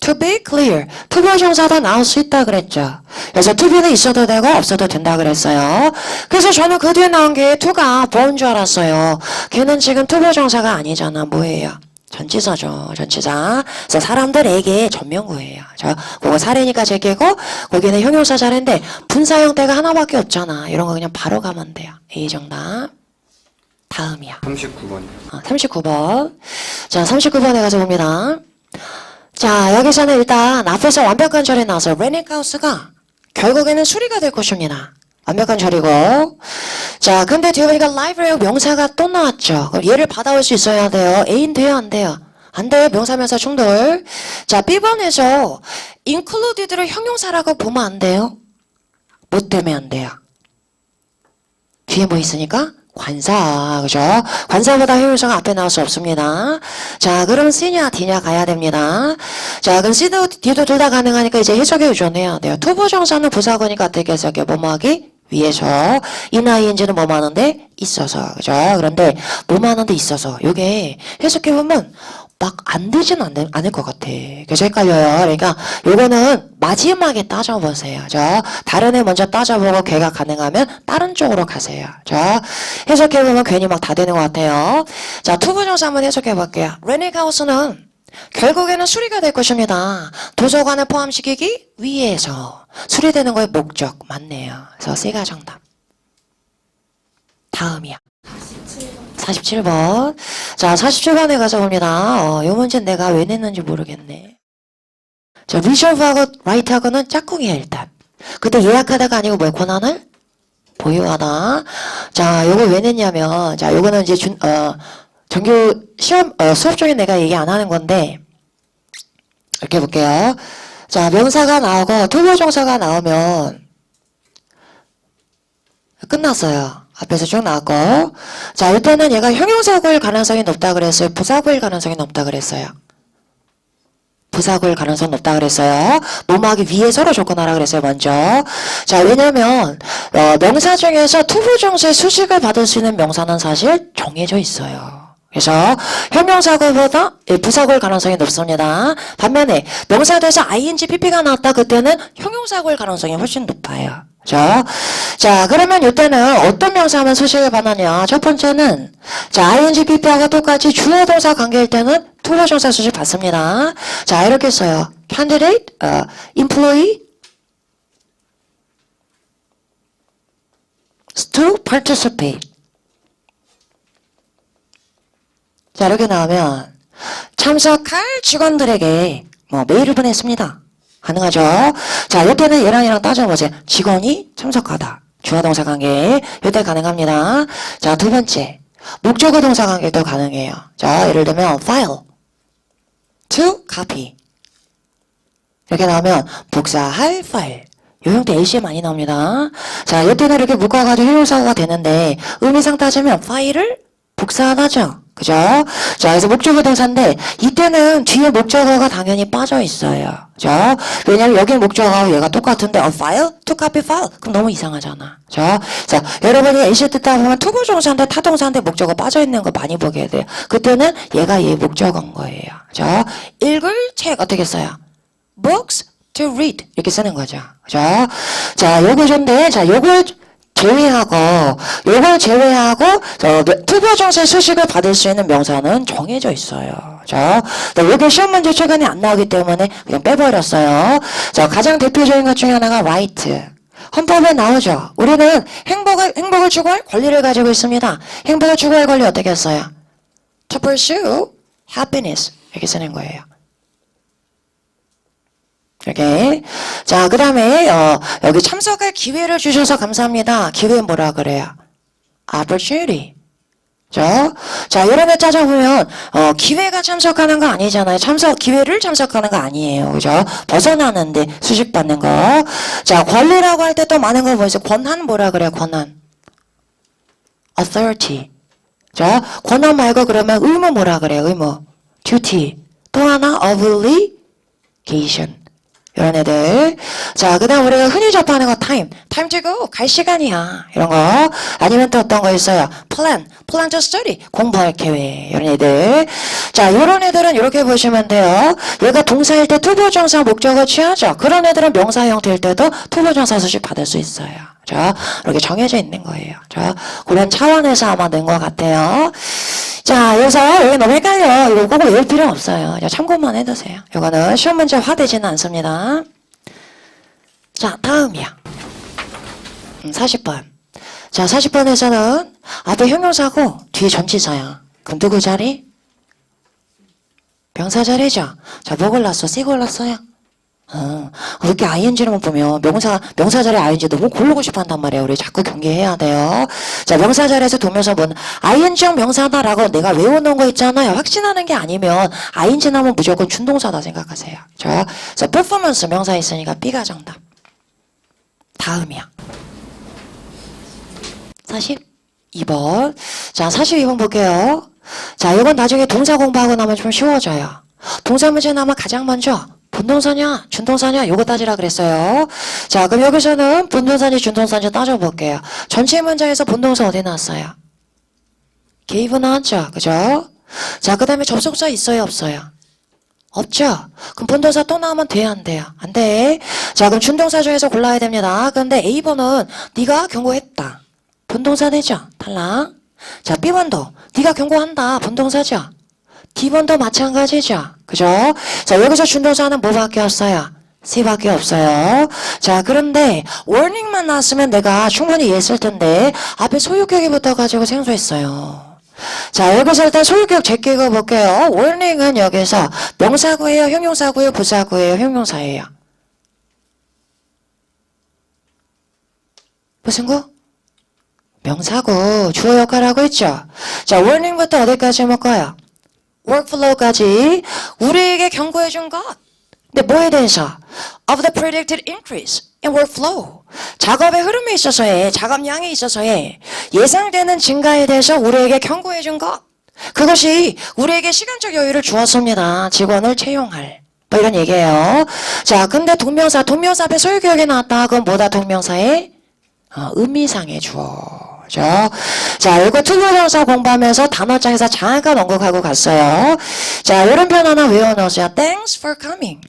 To be clear. to be 정사도 나올 수 있다 그랬죠. 그래서 to be는 있어도 되고 없어도 된다 그랬어요. 그래서 저는 그 뒤에 나온 게 to가 born 줄 알았어요. 걔는 지금 to be 정사가 아니잖아. 뭐예요? 전치사죠. 전치사. 그래서 사람들에게 전명구예요. 그거 사례니까 제끼고 거기는 형용사 자리인데 분사 형태가 하나밖에 없잖아. 이런 거 그냥 바로 가면 돼요. A 정답. 다음이야. 39번이요. 39번. 자, 39번에 가서 봅니다. 자, 여기서는 일단 앞에서 완벽한 절이 나와서 레닝하우스가 결국에는 수리가 될 것입니다. 완벽한 절이고. 자, 근데 뒤에 보니까 library 명사가 또 나왔죠. 그럼 얘를 받아올 수 있어야 돼요. A인 돼요, 안 돼요? 안 돼요. 명사명사 충돌. 자, B번에서 included를 형용사라고 보면 안 돼요. 뭐 때문에 안 돼요? 뒤에 뭐 있으니까? 관사, 그죠? 관사보다 형용사가 앞에 나올 수 없습니다. 자, 그럼 C냐, D냐 가야 됩니다. 자, 그럼 C도 D도 둘 다 가능하니까 이제 해석에 의존해야 돼요. 투부정사는 부사구니까 어떻게 해석해? 뭐뭐하기? 위에서. 인ing는 뭐뭐 하는데? 있어서, 그죠? 그런데 뭐뭐 하는데 있어서. 요게 해석해보면 막 안 되진 않을 것 같아. 그래서 헷갈려요. 그러니까 요거는 마지막에 따져보세요. 다른 애 먼저 따져보고 걔가 가능하면 다른 쪽으로 가세요. 해석해보면 괜히 막 다 되는 것 같아요. 자, 투부정사 한번 해석해볼게요. 레닝하우스는 결국에는 수리가 될 것입니다. 도서관을 포함시키기 위해서. 수리되는 거의 목적. 맞네요. 그래서 C가 정답. 다음이야. 47번. 자, 47번에 가서 봅니다. 이 문제는 내가 왜 냈는지 모르겠네. 자, reserve하고 right하고는 짝꿍이야, 일단. 그때 예약하다가 아니고 뭐야, 권한을 보유하다. 자, 요거 왜 냈냐면, 자, 요거는 이제 정규 시험, 수업 중에 내가 얘기 안 하는 건데, 이렇게 볼게요. 자, 명사가 나오고, 투부정사가 나오면, 끝났어요. 앞에서 쭉 나왔고. 자, 일단은 얘가 형용사구일 가능성이 높다 그랬어요. 부사구일 가능성이 높다 그랬어요. 부사구일 가능성이 높다 그랬어요. 뭐뭐하기 위해서로 조건하라 그랬어요, 먼저. 자, 왜냐면, 명사 중에서 투부정사의 수식을 받을 수 있는 명사는 사실 정해져 있어요. 그래서 형용사구보다 부사구일 가능성이 높습니다. 반면에 명사에서 ing, pp가 나왔다 그때는 형용사구일 가능성이 훨씬 높아요. 자, 그러면 이때는 어떤 명사하면 수식을 받느냐? 첫 번째는 자, ing, pp하고 똑같이 주어 동사 관계일 때는 투부정사 수식 받습니다. 자, 이렇게 써요. candidate, employee to participate. 자, 이렇게 나오면 참석할 직원들에게 메일을 보냈습니다. 가능하죠? 자, 이때는 얘랑 따져보세요. 직원이 참석하다. 주어 동사 관계. 이때 가능합니다. 자, 두 번째. 목적어 동사 관계도 가능해요. 자, 예를 들면 file to copy. 이렇게 나오면 복사할 파일. 요 형태 LC에 많이 나옵니다. 자, 이때는 이렇게 묶어가지고 형용사가 되는데 의미상 따지면 파일을 복사하죠. 그죠? 자, 그래서 목적어 동사인데 이때는 뒤에 목적어가 당연히 빠져 있어요. 그죠? 왜냐면 여기는 목적어하고 얘가 똑같은데 file, to copy file. 그럼 너무 이상하잖아. 그죠? 자, 여러분이 LC 듣다 보면 투부정사인데 타동사인데 목적어 빠져 있는 거 많이 보게 돼요. 그때는 얘가 얘 목적어인 거예요. 그죠? 읽을 책 어떻게 써요? books to read 이렇게 쓰는 거죠. 그죠? 자, 요거인데 자, 요걸 제외하고 투부정사의 수식을 받을 수 있는 명사는 정해져 있어요. 자, 여기 시험 문제 최근에 안 나오기 때문에 그냥 빼버렸어요. 자, 가장 대표적인 것 중에 하나가 right. 헌법에 나오죠. 우리는 행복을 추구할 권리를 가지고 있습니다. 행복을 추구할 권리 어떻게 써요? To pursue happiness 이렇게 쓰는 거예요. 이렇게. 자, 그 다음에 여기 참석할 기회를 주셔서 감사합니다. 기회 뭐라 그래요? opportunity. 자, 이런 애 찾아보면, 기회가 참석하는 거 아니잖아요. 기회를 참석하는 거 아니에요. 그죠? 벗어나는데 수식받는 거. 자, 권리라고 할 때 또 많은 거 보이세요. 권한 뭐라 그래요? 권한. authority. 자, 권한 말고 그러면 의무 뭐라 그래요? 의무. duty. 또 하나, obligation. 이런 애들. 자, 그 다음 우리가 흔히 접하는 거 time. time to go. 갈 시간이야. 이런 거. 아니면 또 어떤 거 있어요? plan to study. 공부할 계획. 이런 애들. 자, 이런 애들은 이렇게 보시면 돼요. 얘가 동사일 때 투부정사 목적어 취하죠. 그런 애들은 명사 형태일 때도 투부정사 수식 받을 수 있어요. 자, 이렇게 정해져 있는 거예요. 자, 그런 차원에서 아마 낸 것 같아요. 자, 여기서 여기 너무 헷갈려. 이거 꼭 외울 필요 없어요. 자, 참고만 해두세요. 이거는 시험 문제 화되지는 않습니다. 자, 다음이야. 40번. 자, 40번에서는 앞에 형용사고 뒤에 전치사야. 그럼 누구 자리? 명사 자리죠. 자, 뭐 골랐어? C 골랐어요? 이렇게 ing만 보면 명사 자리 ing 너무 고르고 싶어 한단 말이에요. 우리 자꾸 경계해야 돼요. 자, 명사 자리에서 동명사 뭐 ing형 명사다라고 내가 외워놓은 거 있잖아요. 확신하는 게 아니면 ing 나오면 무조건 준동사다 생각하세요. 자, 그래서 performance 명사 있으니까 B가 정답. 다음이야. 42번. 자, 42번 볼게요. 자, 이건 나중에 동사 공부하고 나면 좀 쉬워져요. 동사 문제 나면 가장 먼저 본동사냐 준동사냐 요거 따지라 그랬어요. 자, 그럼 여기서는 본동사인지 준동사인지 따져볼게요. 전체 문장에서 본동사 어디 나왔어요? gave 나왔죠. 그죠? 자, 그 다음에 접속사 있어요 없어요? 없죠? 그럼 본동사 또 나오면 돼요 안 돼요? 안 돼. 자, 그럼 준동사 중에서 골라야 됩니다. 그런데 A번은 네가 경고했다. 본동사 되죠? 탈락. 자, B번도 네가 경고한다. 본동사죠? D번도 마찬가지죠. 그죠? 자, 여기서 준동사는 뭐밖에 없어요? C밖에 없어요. 자, 그런데 warning만 나왔으면 내가 충분히 이해했을 텐데 앞에 소유격이 붙어가지고 생소했어요. 자, 여기서 일단 소유격 제끼고 볼게요. warning은 여기서 명사구예요? 형용사구예요? 부사구예요? 형용사예요? 무슨 구? 명사구. 주어 역할하고 있죠? 자, warning부터 어디까지 먹어요? workflow까지 우리에게 경고해 준 것. 근데 뭐에 대해서? Of the predicted increase in workflow. 작업의 흐름에 있어서의 작업량에 있어서의 예상되는 증가에 대해서 우리에게 경고해 준 것. 그것이 우리에게 시간적 여유를 주었습니다. 직원을 채용할. 뭐 이런 얘기예요. 자, 근데 동명사 앞에 소유격이 나왔다. 그건 뭐다 동명사의? 의미상의 주어. 자, 이거 투부정사 공부하면서 단어장에서 잠깐 언급하고 갔어요. 자, 이런 표현 하나 외워놓으세요. Thanks for coming.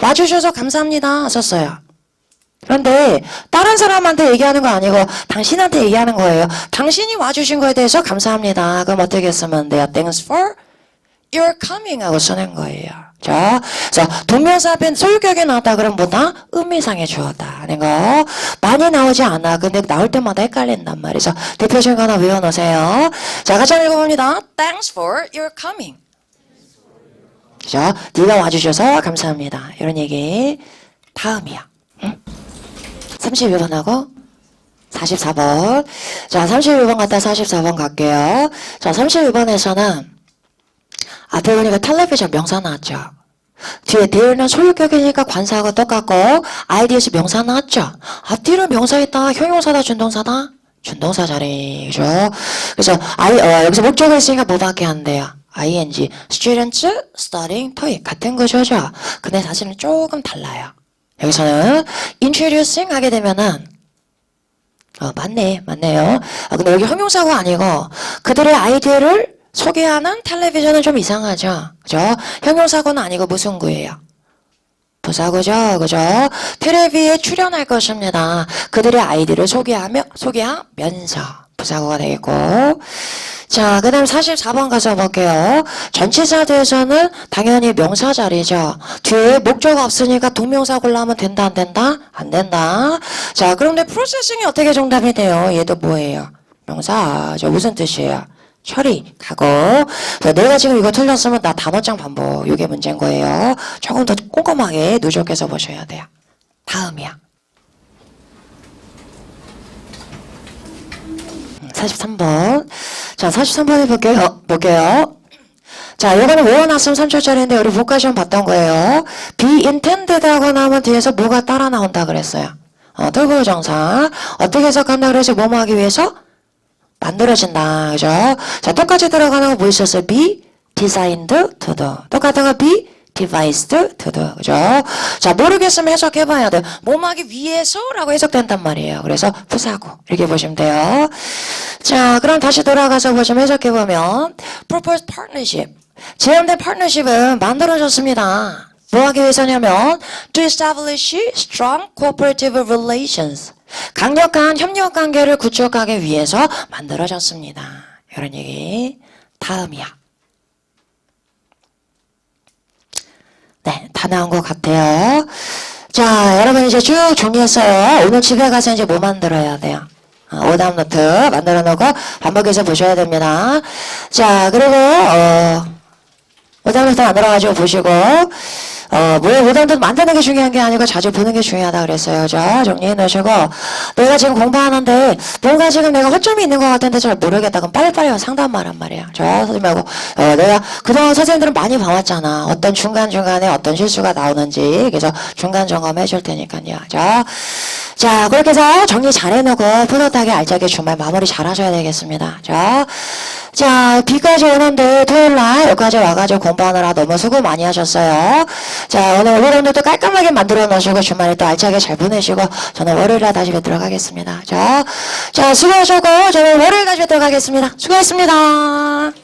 와주셔서 감사합니다. 썼어요. 그런데 다른 사람한테 얘기하는 거 아니고 당신한테 얘기하는 거예요. 당신이 와주신 거에 대해서 감사합니다. 그럼 어떻게 쓰면 돼요? Thanks for your coming 하고 쓰는 거예요. 자, 그래서 동명사 앞엔 소유격이 나왔다 그러면 뭐다? 의미상의 주어다 하는 거. 많이 나오지 않아. 근데 나올 때마다 헷갈린단 말이죠. 대표적인 거 하나 외워놓으세요. 자, 같이 한번 읽어봅니다. Thanks for your coming. 그죠? 네가 와주셔서 감사합니다. 이런 얘기. 다음이야. 32번하고 44번. 자, 32번 갔다 44번 갈게요. 자, 32번에서는 앞에 보니까 텔레비전 명사 나왔죠. 뒤에 대일은 소유격이니까 관사하고 똑같고 ID에서 명사 나왔죠. 앞뒤로 명사 있다. 형용사다 준동사다. 준동사 자리. 그죠? 그래서 여기서 목적어 있으니까 뭐밖에 안 돼요? ing. students, studying, TOEIC 같은 구조죠. 근데 사실은 조금 달라요. 여기서는 introducing 하게 되면은 맞네요. 근데 여기 형용사가 아니고 그들의 아이디어를 소개하는 텔레비전은 좀 이상하죠. 그죠? 형용사고는 아니고 무슨 구예요? 부사구죠. 그죠? 텔레비에 출연할 것입니다. 그들의 아이디를 소개하면서 부사구가 되겠고. 자, 그 다음 44번 가서 볼게요. 전치사들에서는 당연히 명사 자리죠. 뒤에 목적 없으니까 동명사 골라면 된다, 안 된다? 안 된다. 자, 그런데 프로세싱이 어떻게 정답이 돼요? 얘도 뭐예요? 명사. 무슨 뜻이에요? 처리, 가고. 내가 지금 이거 틀렸으면 나 단어장 반복. 이게 문제인 거예요. 조금 더 꼼꼼하게 누적해서 보셔야 돼요. 다음이야. 43번. 자, 자, 43번에 볼게요. 자, 이거는 외워놨으면 3초짜리인데 우리 복과 시험 봤던 거예요. be intended 하고 나면 뒤에서 뭐가 따라 나온다 그랬어요. 투부 정사. 어떻게 해석한다 그래서 뭐뭐 하기 위해서? 만들어진다. 그죠? 자, 똑같이 들어가는 거 뭐 있었어요? be designed to do. 똑같은 거 be devised to do. 그죠? 자, 모르겠으면 해석해봐야 돼요. 뭐뭐 하기 위해서라고 해석된단 말이에요. 그래서 부사고. 이렇게 보시면 돼요. 자, 그럼 다시 돌아가서 보시면 해석해보면 proposed partnership. 제안된 파트너십은 만들어졌습니다. 뭐 하기 위해서냐면 to establish strong cooperative relations. 강력한 협력 관계를 구축하기 위해서 만들어졌습니다. 이런 얘기. 다음이야. 네, 다 나온 것 같아요. 자, 여러분 이제 쭉 정리했어요. 오늘 집에 가서 이제 뭐 만들어야 돼요? 오답 노트 만들어 놓고 반복해서 보셔야 됩니다. 자, 그리고 오답 노트 만들어가지고 보시고 오답 노트 만드는 게 중요한 게 아니고 자주 보는 게 중요하다 그랬어요. 자, 정리해 놓으시고 내가 지금 공부하는데 뭔가 지금 내가 허점이 있는 것 같은데 잘 모르겠다. 그럼 빨리빨리 상담하란 말이야. 자, 선생님하고 내가 그동안 선생님들은 많이 봐왔잖아. 어떤 중간중간에 어떤 실수가 나오는지. 그래서 중간 점검해 줄 테니까요. 자, 그렇게 해서 정리 잘 해놓고 뿌듯하게 알차게 주말 마무리 잘 하셔야 되겠습니다. 자, 비까지 오는데 토요일날 여기까지 와가지고 공부하느라 너무 수고 많이 하셨어요. 자, 오늘 오늘도 깔끔하게 만들어 놓으시고 주말에 또 알차게 잘 보내시고 저는 월요일날 다시 뵙도록 하겠습니다. 자, 수고하셨고 저는 월요일 다시 뵙도록 하겠습니다. 수고했습니다.